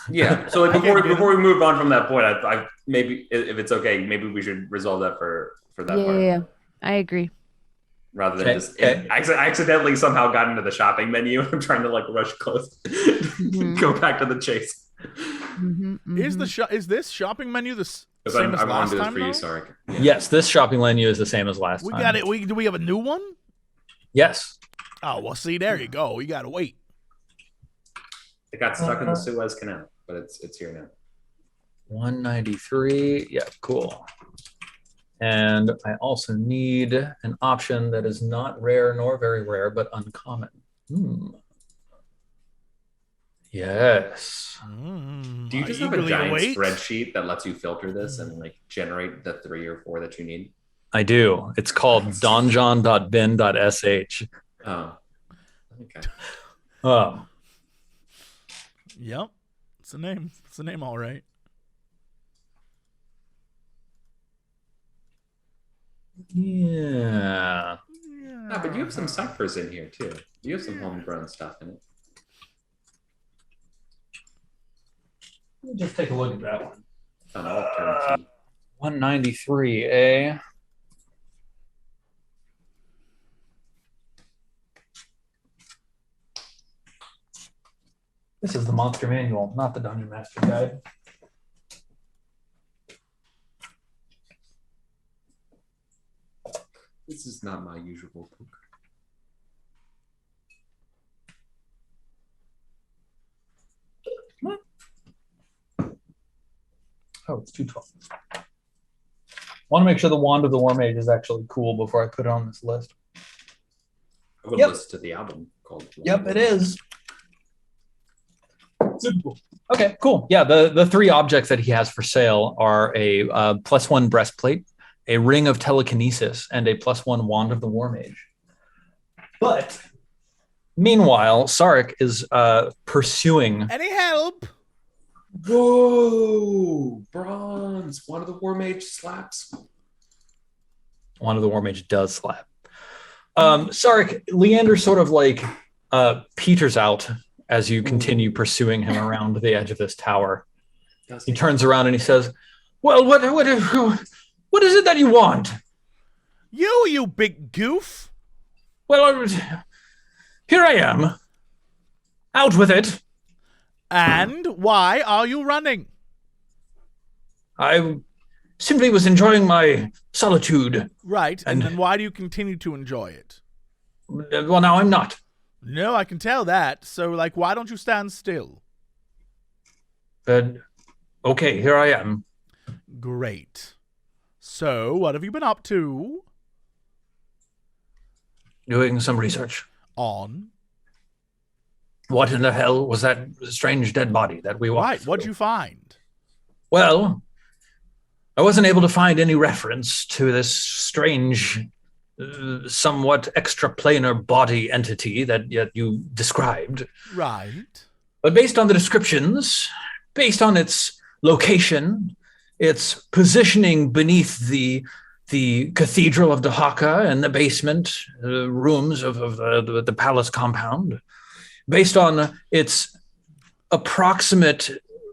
Yeah. So like, before we move on from that point, I maybe if it's okay, maybe we should resolve that for that part. Yeah, I agree. Rather than I accidentally somehow got into the shopping menu. I'm trying to like rush close, go back to the chase. Is this shopping menu the same as last time? For you, sorry. Yeah. Yes, this shopping menu is the same as last time. We got it. Do we have a new one? Yes. Oh well, see, there you go. We gotta wait. It got stuck in the Suez Canal, but it's here now. 193. Yeah, cool. And I also need an option that is not rare nor very rare, but uncommon. Yes. Do you just have a giant spreadsheet that lets you filter this and like generate the 3 or 4 that you need? I do. It's called donjon.bin.sh. Oh. Okay. Oh. Yep. It's a name. It's a name, all right. Yeah. No, but you have some ciphers in here too. You have some homegrown stuff in it. Let me just take a look at that one. An alt key. 193, eh? This is the Monster Manual, not the Dungeon Master Guide. This is not my usual book. Oh, it's 212. I want to make sure the Wand of the War Mage is actually cool before I put it on this list. I would listen to the album called. Yep, it is. Okay, cool. Yeah, the three objects that he has for sale are a +1 breastplate, a ring of telekinesis, and a +1 Wand of the War Mage. But meanwhile, Sarek is pursuing. Any help? Whoa! Bronze! One of the War Mage slaps. One of the War Mage does slap. Sarek, Leander sort of like peters out as you continue pursuing him around the edge of this tower. He turns around and he says, well, what is it that you want? You big goof. Well, here I am. Out with it. And why are you running? I simply was enjoying my solitude. Right, and then why do you continue to enjoy it? Well, now I'm not. No, I can tell that. So, why don't you stand still? Okay, here I am. Great. So, what have you been up to? Doing some research. On? What in the hell was that strange dead body that we walked Right, through? what'd you find? Well, I wasn't able to find any reference to this strange, somewhat extraplanar body entity that you described. Right. But based on the descriptions, based on its location, its positioning beneath the Cathedral of Dahaka and the basement rooms of the palace compound, based on its approximate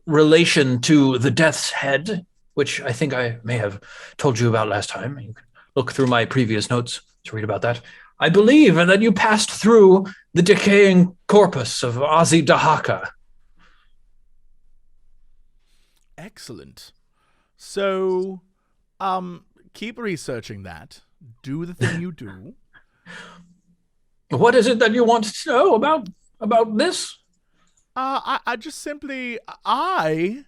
relation to the Death's Head, which I think I may have told you about last time. You can look through my previous notes to read about that. I believe that you passed through the decaying corpus of Ozzy Dahaka. Excellent. So, keep researching that. Do the thing you do. What is it that you want to know about this? I just simply, I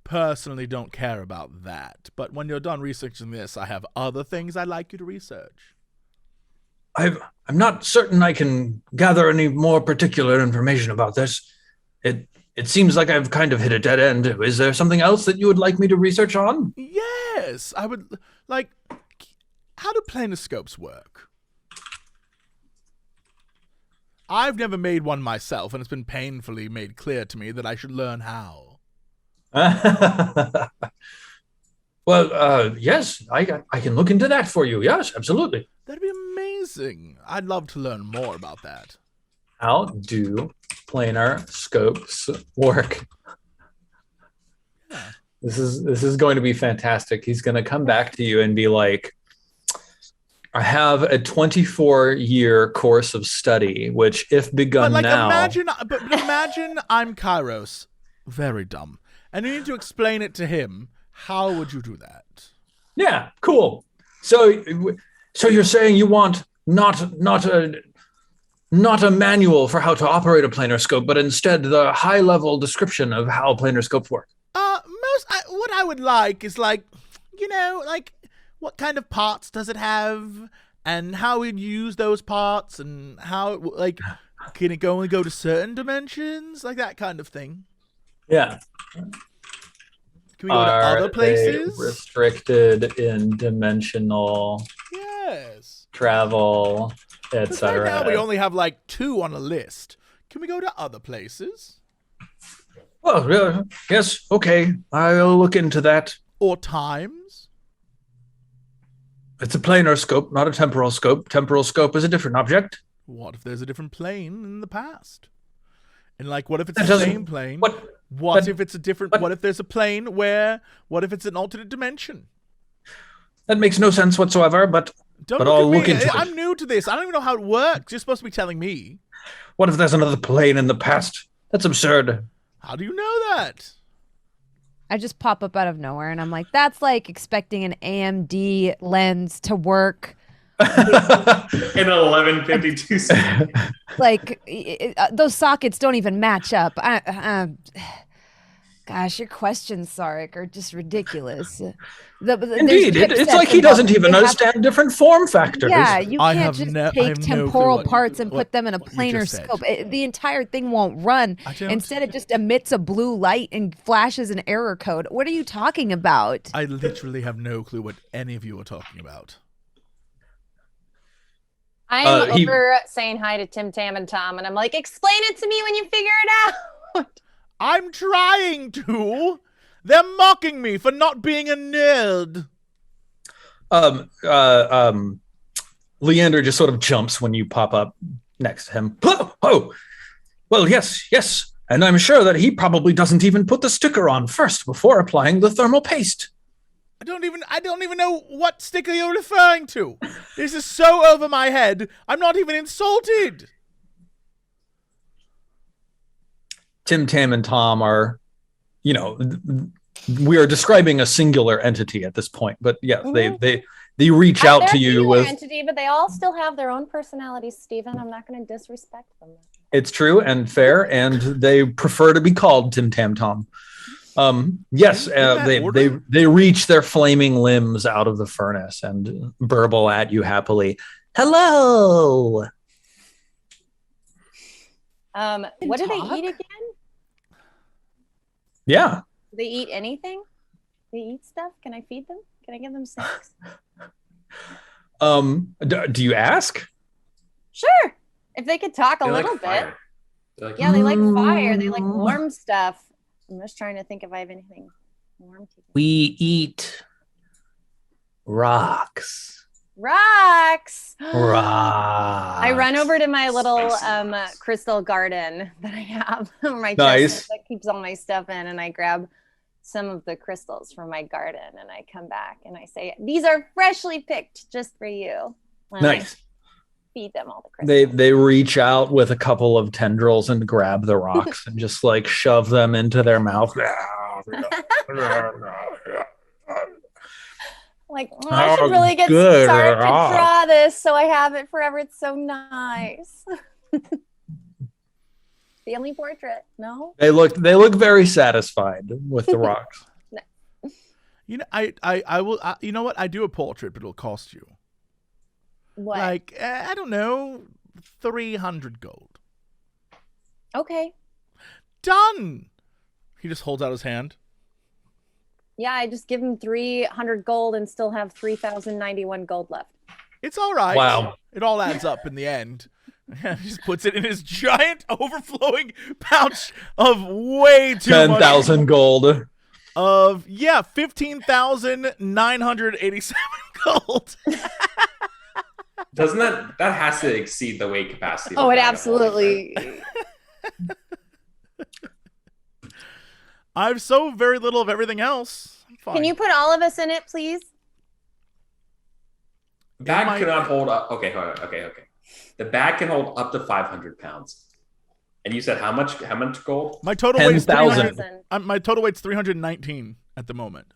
personally don't care about that. But when you're done researching this, I have other things I'd like you to research. I'm not certain I can gather any more particular information about this. It seems like I've kind of hit a dead end. Is there something else that you would like me to research on? Yes, I would like. How do planar scopes work? I've never made one myself, and it's been painfully made clear to me that I should learn how. Well, yes, I can look into that for you. Yes, absolutely. That'd be amazing. I'd love to learn more about that. How do planar scopes work? Yeah. This is going to be fantastic. He's going to come back to you and be like, I have a 24-year course of study, which, if begun now... Imagine I'm Kairos. Very dumb. And you need to explain it to him. How would you do that? Yeah, cool. So you're saying you want not a manual for how to operate a planar scope, but instead the high-level description of how planar scopes work. What I would like is what kind of parts does it have, and how we'd use those parts, and how can it only go to certain dimensions, like that kind of thing. Yeah. Can we go to other places? Restricted in dimensional. Yes. Travel, etc. Right now we only have 2 on a list. Can we go to other places? Well, yes, okay. I'll look into that. Or times? It's a planar scope, not a temporal scope. Temporal scope is a different object. What if there's a different plane in the past? And like, what if it's the same plane? What if it's a different? What if there's a plane where? What if it's an alternate dimension? That makes no sense whatsoever. But I'll look into it. I'm new to this. I don't even know how it works. You're supposed to be telling me. What if there's another plane in the past? That's absurd. How do you know that? I just pop up out of nowhere, and I'm like, that's like expecting an AMD lens to work. In 1152. Like those sockets don't even match up. Gosh, your questions, Sarek, are just ridiculous. Indeed, it's like he doesn't even understand different form factors. Yeah, you can't just take temporal parts and put them in a planar scope. The entire thing won't run. Instead, it just emits a blue light and flashes an error code. What are you talking about? I literally have no clue what any of you are talking about. I'm over saying hi to Tim Tam and Tom, and I'm like, explain it to me when you figure it out. I'm trying to. They're mocking me for not being a nerd. Leander just sort of jumps when you pop up next to him. Oh, well, yes. And I'm sure that he probably doesn't even put the sticker on first before applying the thermal paste. I don't even know what sticker you're referring to. This is so over my head. I'm not even insulted. Tim Tam and Tom are, we are describing a singular entity at this point, but yeah, they reach out to you with entity, but they all still have their own personalities, Stephen. I'm not going to disrespect them. It's true and fair, and they prefer to be called Tim Tam Tom. Yes, they reach their flaming limbs out of the furnace and burble at you happily. Hello. What do they eat again? Yeah. Do they eat anything? They eat stuff? Can I feed them? Can I give them snacks? Do you ask? Sure. If they could talk a little bit. Yeah, they like fire. They like warm stuff. I'm just trying to think if I have anything warm to eat. We eat rocks. Rocks. I run over to my little crystal garden that I have. My chest that keeps all my stuff in, and I grab some of the crystals from my garden, and I come back and I say, "These are freshly picked just for you." And nice. I feed them all the crystals. They reach out with a couple of tendrils and grab the rocks and just like shove them into their mouth. Like, I should really get started to draw this so I have it forever. It's so nice. Family portrait, no? They look very satisfied with the rocks. I will. You know what? I do a portrait, but it'll cost you. What? Like, I don't know, 300 gold. Okay. Done. He just holds out his hand. Yeah, I just give him 300 gold and still have 3,091 gold left. It's all right. Wow. It all adds up in the end. He just puts it in his giant overflowing pouch of way too 10,000 gold. Of 15,987 gold. Doesn't that has to exceed the weight capacity? Oh, it absolutely. I have so very little of everything else. Fine. Can you put all of us in it, please? Bag cannot hold up. Okay. The bag can hold up to 500 pounds. And you said how much gold? My total 10,000. My total weight's 319 at the moment.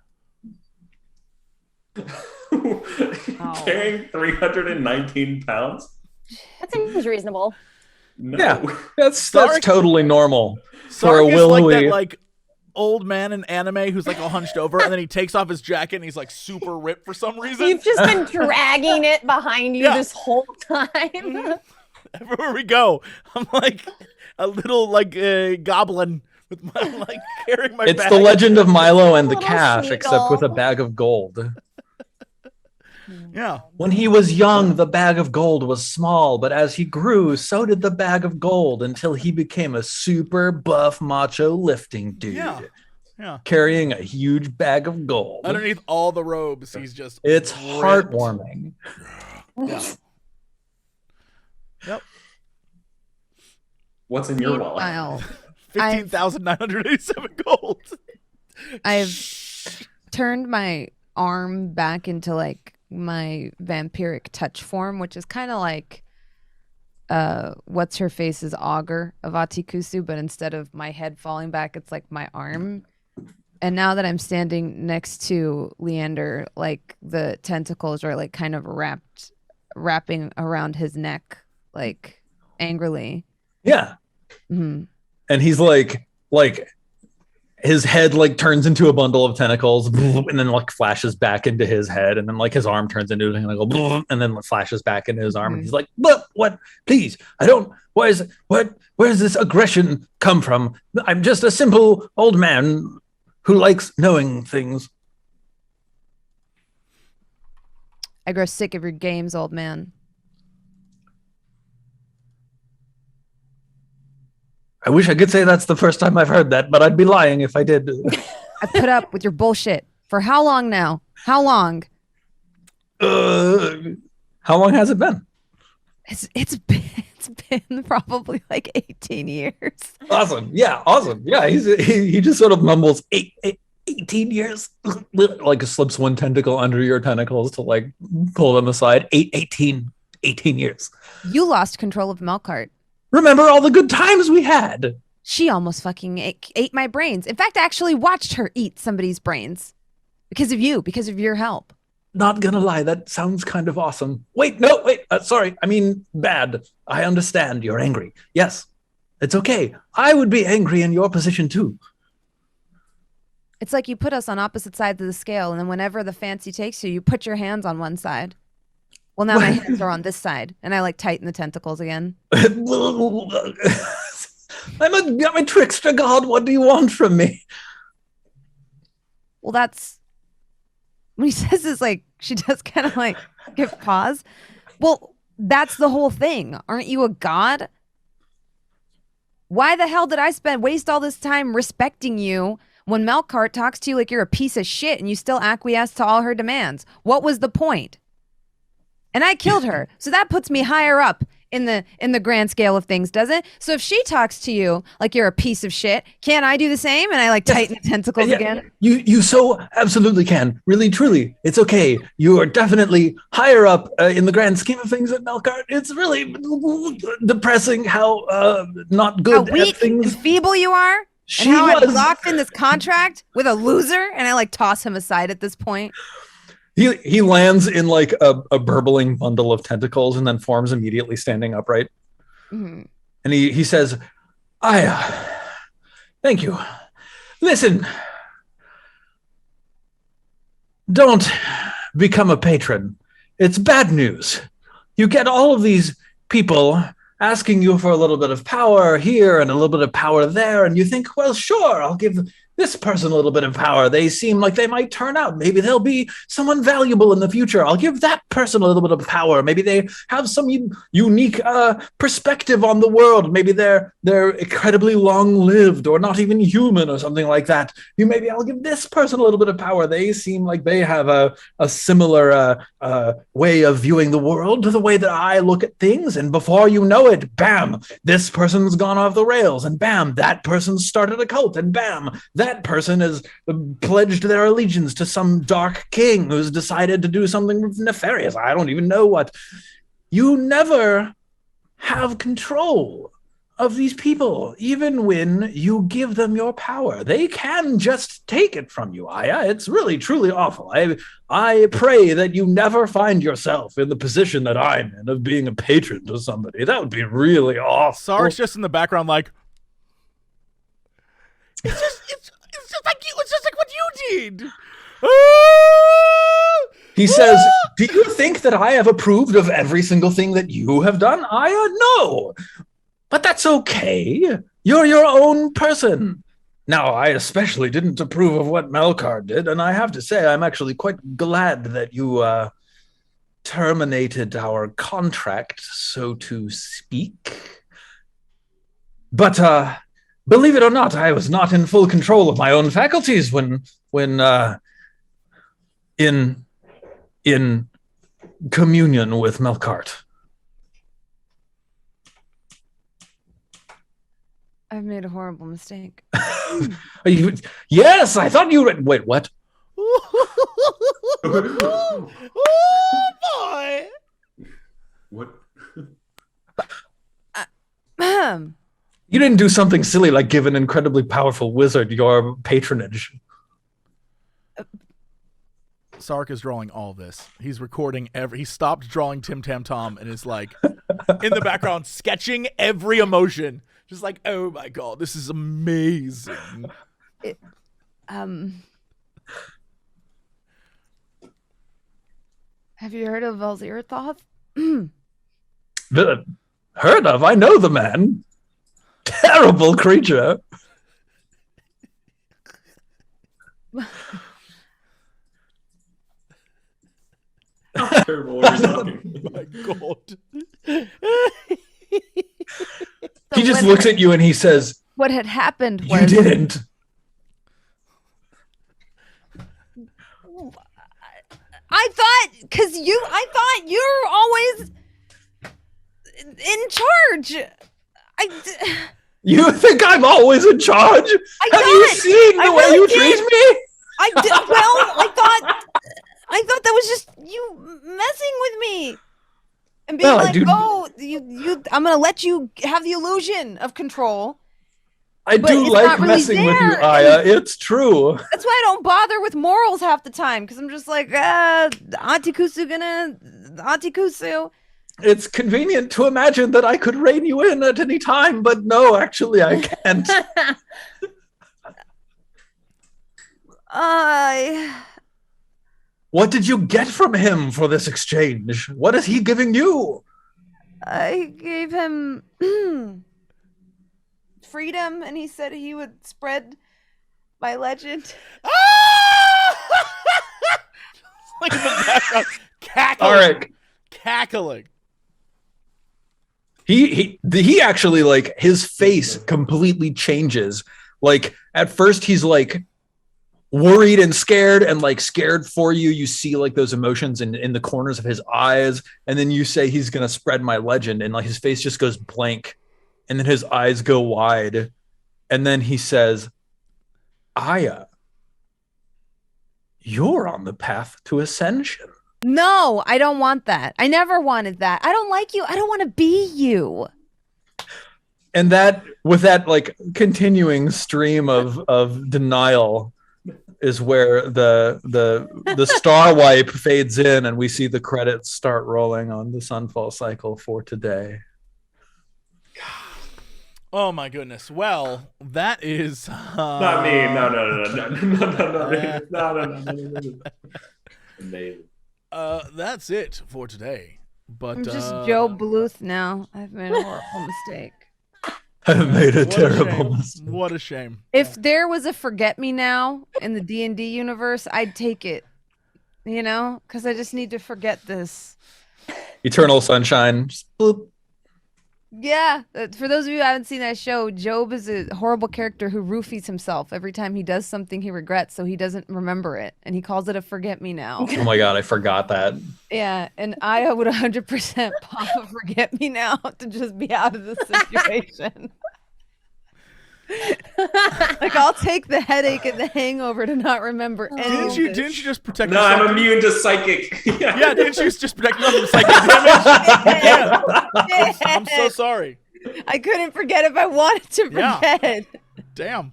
Carrying 319 pounds? That seems reasonable. No. Yeah, that's totally normal for a Sark is willowy. like that, like, old man in anime who's like all hunched over, and then he takes off his jacket and he's like super ripped for some reason. You've just been dragging it behind you this whole time. Everywhere we go, I'm like a little like goblin with my like carrying my. It's bag. the legend of Milo and the calf, Schmeagle. except with a bag of gold. Yeah. When he was young, the bag of gold was small, but as he grew, so did the bag of gold until he became a super buff macho lifting dude. Yeah. Yeah. carrying a huge bag of gold. Underneath all the robes, he's just It's ripped. heartwarming. Yeah. Yep. What's in your wallet? Meanwhile, 15,987 gold. I've turned my arm back into like my vampiric touch form, which is kind of like what's her face's augur of Atikusu, but instead of my head falling back, it's like my arm. And now that I'm standing next to Leander, like the tentacles are like kind of wrapping around his neck, like angrily. Yeah. Mm-hmm. And he's like his head like turns into a bundle of tentacles and then like flashes back into his head, and then like his arm turns into and go and then flashes back into his arm. And he's like, what? Please, I don't. Where does this aggression come from? I'm just a simple old man who likes knowing things. I grow sick of your games, old man. I wish I could say that's the first time I've heard that, but I'd be lying if I did. I put up with your bullshit for how long now? How long? How long has it been? It's been probably like 18 years. Awesome. Yeah, awesome. Yeah, he just sort of mumbles 18 years, like slips one tentacle under your tentacles to like pull them aside. 18 years. You lost control of Melkart. Remember all the good times we had. She almost fucking ate my brains. In fact, I actually watched her eat somebody's brains because of you, because of your help. Not gonna lie, that sounds kind of awesome. Wait, sorry. I mean, bad. I understand you're angry. Yes, it's okay. I would be angry in your position too. It's like you put us on opposite sides of the scale, and then whenever the fancy takes you, you put your hands on one side. Well, now my hands are on this side, and I like tighten the tentacles again. I'm a trickster god. What do you want from me? Well, that's when he says this, like she does kind of like give pause. Well, that's the whole thing. Aren't you a god? Why the hell did I waste all this time respecting you when Melkart talks to you like you're a piece of shit and you still acquiesce to all her demands? What was the point? And I killed her. So that puts me higher up in the grand scale of things, doesn't it? So if she talks to you like you're a piece of shit, can't I do the same? And I like tighten the tentacles again. You so absolutely can. Really, truly. It's okay. You are definitely higher up in the grand scheme of things at Melkart. It's really depressing how not good how weak at things. and feeble you are. She and how was I'm locked in this contract with a loser. And I like toss him aside at this point. He lands in like a burbling bundle of tentacles and then forms immediately standing upright. Mm-hmm. And he says, thank you. Listen, don't become a patron. It's bad news. You get all of these people asking you for a little bit of power here and a little bit of power there, and you think, well, sure, I'll give this person a little bit of power. They seem like they might turn out. Maybe they'll be someone valuable in the future. I'll give that person a little bit of power. Maybe they have some unique perspective on the world. Maybe they're incredibly long-lived or not even human or something like that. Maybe I'll give this person a little bit of power. They seem like they have a similar way of viewing the world to the way that I look at things. And before you know it, bam, this person's gone off the rails. And bam, that person started a cult. And bam, that person has pledged their allegiance to some dark king who's decided to do something nefarious. I don't even know what. You never have control of these people, even when you give them your power. They can just take it from you, Aya. It's really, truly awful. I pray that you never find yourself in the position that I'm in of being a patron to somebody. That would be really awful. Sark's just in the background like, it's just like you. It's just like what you did. He says, do you think that I have approved of every single thing that you have done? No. But that's okay. You're your own person. Now, I especially didn't approve of what Melkart did, and I have to say I'm actually quite glad that you terminated our contract, so to speak. But Believe it or not, I was not in full control of my own faculties when in communion with Melkart. I've made a horrible mistake. Yes, I thought you were... Wait, what? Oh boy! What? You didn't do something silly like give an incredibly powerful wizard your patronage. Sark is drawing all this. He's recording he stopped drawing Tim Tam Tom and is like in the background sketching every emotion. Just like, oh my god, this is amazing. Have you heard of Velzirthoth? Heard of? I know the man. Terrible creature. Terrible. What are you talking? My god. He just looks at you and he says, what had happened was... You didn't. I thought you're always in charge. You think I'm always in charge? Have you seen the way you treat me? I thought that was just you messing with me. And being I'm gonna let you have the illusion of control. I do like messing with you, Aya. It's true. That's why I don't bother with morals half the time, because I'm just like, Auntie Kusu. It's convenient to imagine that I could rein you in at any time, but no, actually I can't. What did you get from him for this exchange? What is he giving you? I gave him freedom, and he said he would spread my legend. Like in the background, cackling. All right. Cackling. He actually, like, his face completely changes. Like, at first he's like worried and scared, and like scared for you. You see like those emotions in the corners of his eyes, and then you say he's gonna spread my legend, and like his face just goes blank, and then his eyes go wide, and then he says, Aya, you're on the path to ascension. No, I don't want that. I never wanted that. I don't like you. I don't want to be you. And that, with that like continuing stream of denial, is where the star wipe fades in, and we see the credits start rolling on the Sunfall Cycle for today. Oh my goodness. Well, that is Not me. No. Amazing. That's it for today. But I'm just Joe Bluth now. I've made a horrible mistake. I've made a terrible mistake. What a shame. If there was a Forget Me Now in the D&D universe, I'd take it. You know? Because I just need to forget this. Eternal Sunshine. Just bloop. Yeah. For those of you who haven't seen that show, Job is a horrible character who roofies himself every time he does something he regrets, so he doesn't remember it. And he calls it a Forget Me Now. Oh my god, I forgot that. Yeah, and I would 100% pop a Forget Me Now to just be out of the situation. Like, I'll take the headache and the hangover to not remember anything. Didn't you just protect No, yourself? I'm immune to psychic. Yeah, didn't you just protect yourself from psychic damage? Yeah. I'm so sorry. I couldn't forget if I wanted to forget. Damn.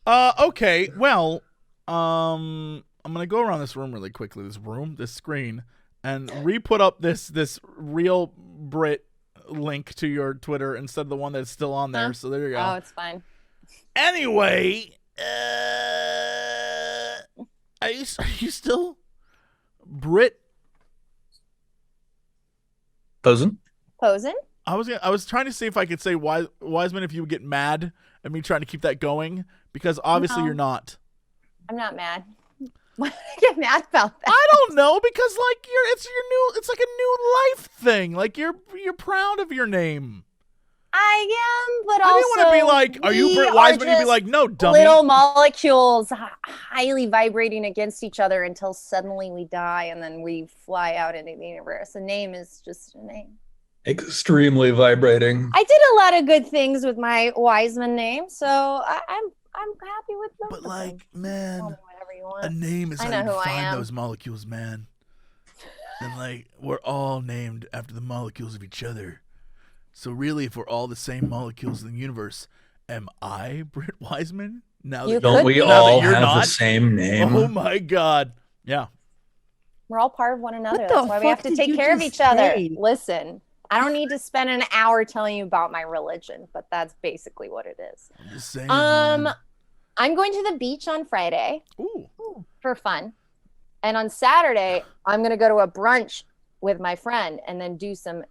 Okay, well, I'm gonna go around this room really quickly, this screen, and re-put up this real Brit link to your Twitter instead of the one that's still on there. So there you go. Oh, it's fine. Anyway, are you still Brit? Posing? I was trying to see if I could say Wiseman if you would get mad at me trying to keep that going, because obviously you're not. I'm not mad. Why did I get mad about that? I don't know, because like it's like a new life thing. Like you're proud of your name. I am, but I also didn't want to be like, are you Britt Wiseman? You'd be like, no, dummy. Little molecules highly vibrating against each other until suddenly we die and then we fly out into the universe. A name is just a name. Extremely vibrating. I did a lot of good things with my Wiseman name, so I'm happy with both. But like, man, Call me whatever you want. a name is I how know you who I find am. those molecules, man. And like, we're all named after the molecules of each other. So really, if we're all the same molecules in the universe, am I Britt Wiseman? Now that Don't we now all that you're have not? the same name? Oh my God! Yeah. We're all part of one another. What That's the why we have fuck to did take you care of just each other. say? Listen, I don't need to spend an hour telling you about my religion, but that's basically what it is. I'm just saying. Man. I'm going to the beach on Friday Ooh. for fun. And on Saturday, I'm going to go to a brunch with my friend and then do some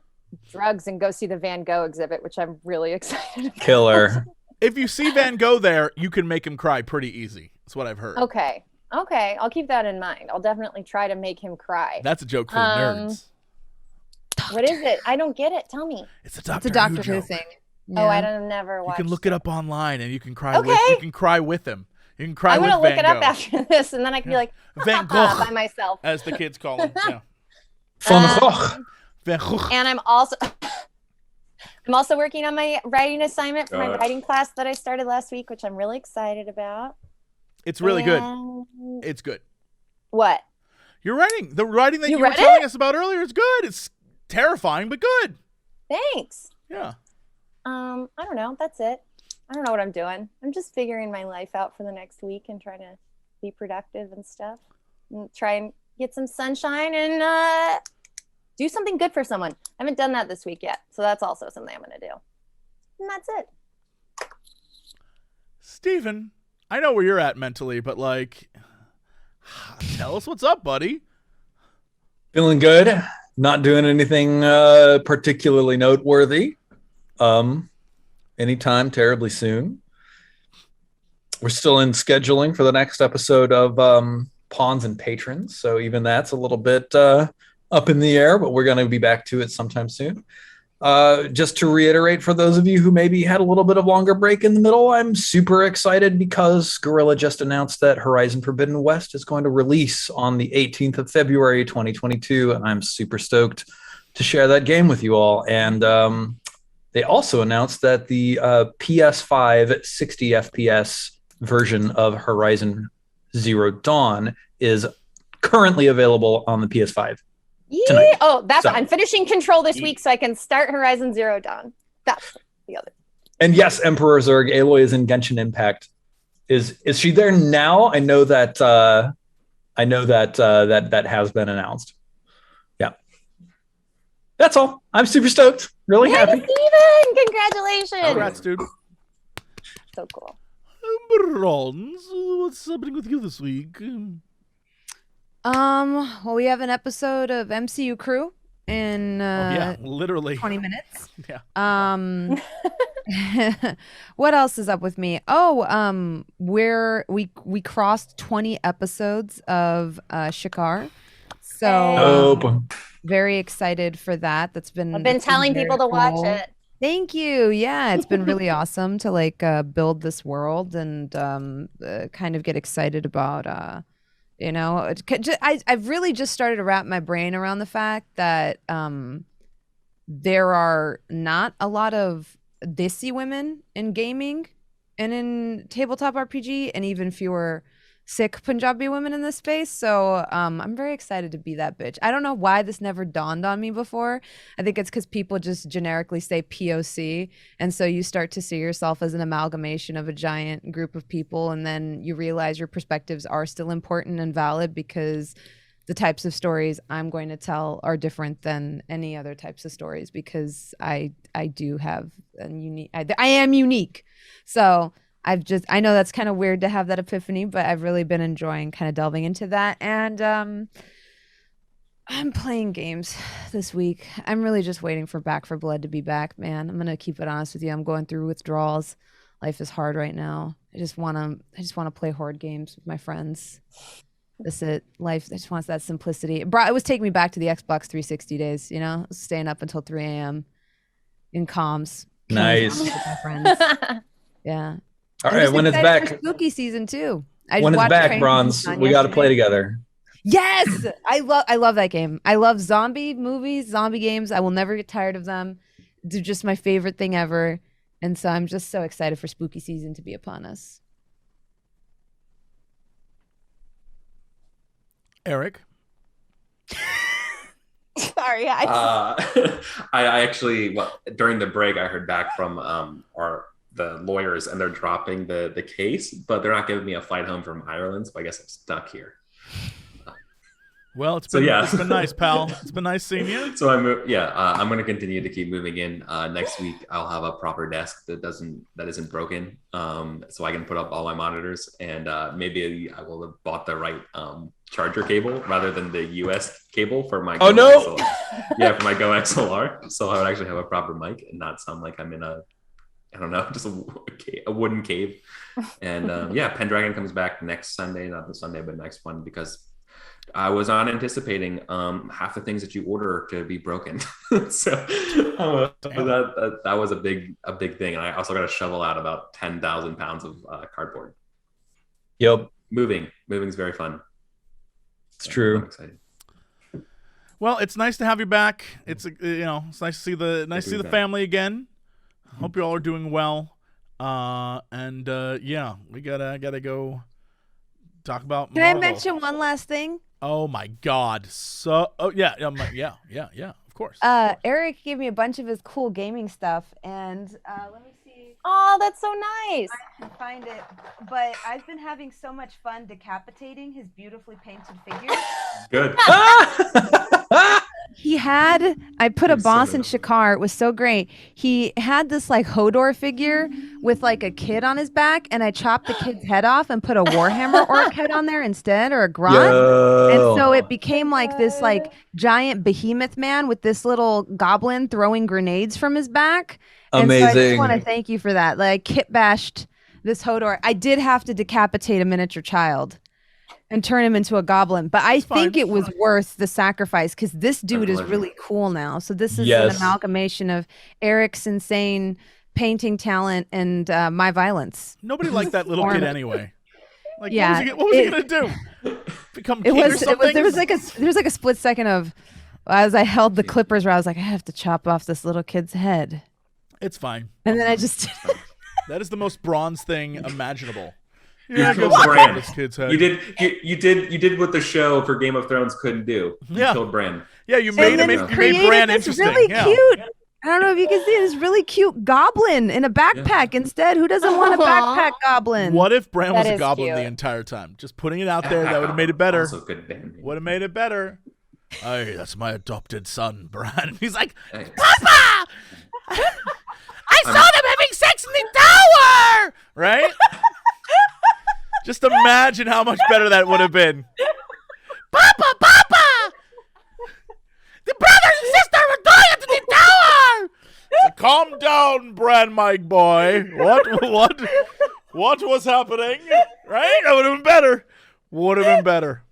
drugs and go see the Van Gogh exhibit, which I'm really excited about. Killer. If you see Van Gogh there, you can make him cry pretty easy. That's what I've heard. Okay. I'll keep that in mind. I'll definitely try to make him cry. That's a joke for the nerds. What is it? I don't get it. Tell me. It's a Doctor, It's a Doctor Who Who joke. thing. Oh, I Yeah. don't never You watch. can look it up online, and you can cry with. Okay. You can cry with him. You can cry I'm with gonna look Van it up Gogh. after this, and then I can be like Van by Gogh, myself. as the kids call him. Yeah. Van Gogh. Van Gogh. And I'm also working on my writing assignment for my writing class that I started last week, which I'm really excited about. It's really good. And- It's good. What? You're writing. The writing that You you were read telling it? us about earlier is good. It's terrifying, but good. Thanks. Yeah. I don't know. That's it. I don't know what I'm doing. I'm just figuring my life out for the next week and trying to be productive and stuff. And try and get some sunshine and do something good for someone. I haven't done that this week yet, so that's also something I'm going to do. And that's it. Steven, I know where you're at mentally, but like, tell us what's up, buddy. Feeling good. Not doing anything particularly noteworthy. Anytime terribly soon. We're still in scheduling for the next episode of Pawns and Patrons, so even that's a little bit up in the air, but we're going to be back to it sometime soon. Just to reiterate, for those of you who maybe had a little bit of longer break in the middle, I'm super excited because Guerrilla just announced that Horizon Forbidden West is going to release on the 18th of February, 2022, and I'm super stoked to share that game with you all. And they also announced that the PS5 60 FPS version of Horizon Zero Dawn is currently available on the PS5. Tonight. Yeah. Oh, that's So- I'm finishing Control this week so I can start Horizon Zero Dawn. That's the other. And yes, Emperor Zurg, Aloy is in Genshin Impact. Is she there now? I know that that has been announced. Yeah. That's all. I'm super stoked. Really Yay, happy. Steven! Congratulations. Congrats, dude. So cool. Bronze, what's happening with you this week? Well, we have an episode of MCU Crew in Yeah, literally. 20 minutes. Yeah. What else is up with me? Oh, we crossed 20 episodes of Shikar. So Nope. very excited for that. That's been I've been telling very people to watch cool. it. Thank you. Yeah, it's been really awesome to like build this world and kind of get excited about I've really just started to wrap my brain around the fact that there are not a lot of desi women in gaming and in tabletop RPG, and even fewer Sikh Punjabi women in this space. So I'm very excited to be that bitch. I don't know why this never dawned on me before. I think it's because people just generically say POC, and so you start to see yourself as an amalgamation of a giant group of people, and then you realize your perspectives are still important and valid because the types of stories I'm going to tell are different than any other types of stories, because I do have a unique I am unique. So I know that's kind of weird to have that epiphany, but I've really been enjoying kind of delving into that. And I'm playing games this week. I'm really just waiting for Back 4 Blood to be back, man. I'm going to keep it honest with you. I'm going through withdrawals. Life is hard right now. I just want to play horde games with my friends. That's it. Life, I just wants that simplicity. It was taking me back to the Xbox 360 days, staying up until 3 a.m. in comms. Nice. with my friends. Yeah. All I'm right, just when it's excited for back, spooky season too. when it's back, Bronze, we got to play together. Yes, I love that game. I love zombie movies, zombie games. I will never get tired of them. They're just my favorite thing ever. And so I'm just so excited for spooky season to be upon us. Eric? Sorry, I actually, during the break, I heard back from the lawyers, and they're dropping the case, but they're not giving me a flight home from Ireland, so I guess I'm stuck here. Well, it's been nice, pal. It's been nice seeing you. So I'm going to continue to keep moving in. Next week, I'll have a proper desk that isn't broken, so I can put up all my monitors, and maybe I will have bought the right charger cable rather than the US cable for my for my Go XLR. So I would actually have a proper mic and not sound like I'm in just a wooden cave. And Pendragon comes back next Sunday, not the Sunday, but next one, because I was not anticipating half the things that you order to be broken. So that was a big thing. And I also got to shovel out about 10,000 pounds of cardboard. Yep. Moving is very fun. It's true. I'm excited. Well, it's nice to have you back. It's it's nice to see the family again. Hope you all are doing well. We gotta go talk about. Can I mention one last thing? Oh my God! Of course. Eric gave me a bunch of his cool gaming stuff, and let me see. Oh, that's so nice. I can find it, but I've been having so much fun decapitating his beautifully painted figures. Good. I put a boss in Shakar. It was so great. He had this like Hodor figure with like a kid on his back, and I chopped the kid's head off and put a Warhammer orc head on there instead, or a Grot. And so it became like this like giant behemoth man with this little goblin throwing grenades from his back. Amazing. And so I just want to thank you for that. Like kit bashed this Hodor. I did have to decapitate a miniature child and turn him into a goblin, but I think it was worth the sacrifice because this dude is really cool now. So this is an amalgamation of Eric's insane painting talent and my violence. Nobody liked that little kid anyway. Like, yeah, what was he gonna do? Become king or something? There was like a split second of as I held the clippers where I was like, I have to chop off this little kid's head. It's fine. And then I just that is the most Bronze thing imaginable. You killed Bran. You did what the show for Game of Thrones couldn't do. You killed Bran. Yeah, you made Bran interesting. Really cute. I don't know if you can see this really cute goblin in a backpack instead. Who doesn't want a backpack goblin? What if Bran was a goblin the entire time? Just putting it out there, that would have made it better. Would have made it better. Hey, that's my adopted son, Bran. He's like, Papa! I saw them having sex in the tower! Right? Just imagine how much better that would have been. Papa! The brother and sister were going into the tower! So calm down, Bran, my boy. What was happening? Right? That would have been better. Would have been better.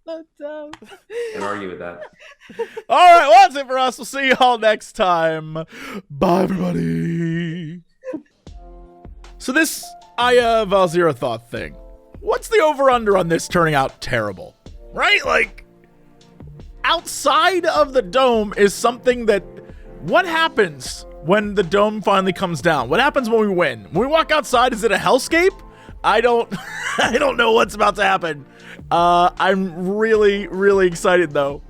So dumb. Can't argue with that. All right, well, that's it for us. We'll see you all next time. Bye, everybody. So this Aya Valzirathot thing. What's the over-under on this turning out terrible? Right? Like, outside of the dome is something that... What happens when the dome finally comes down? What happens when we win? When we walk outside, is it a hellscape? I don't know what's about to happen. I'm really, really excited, though.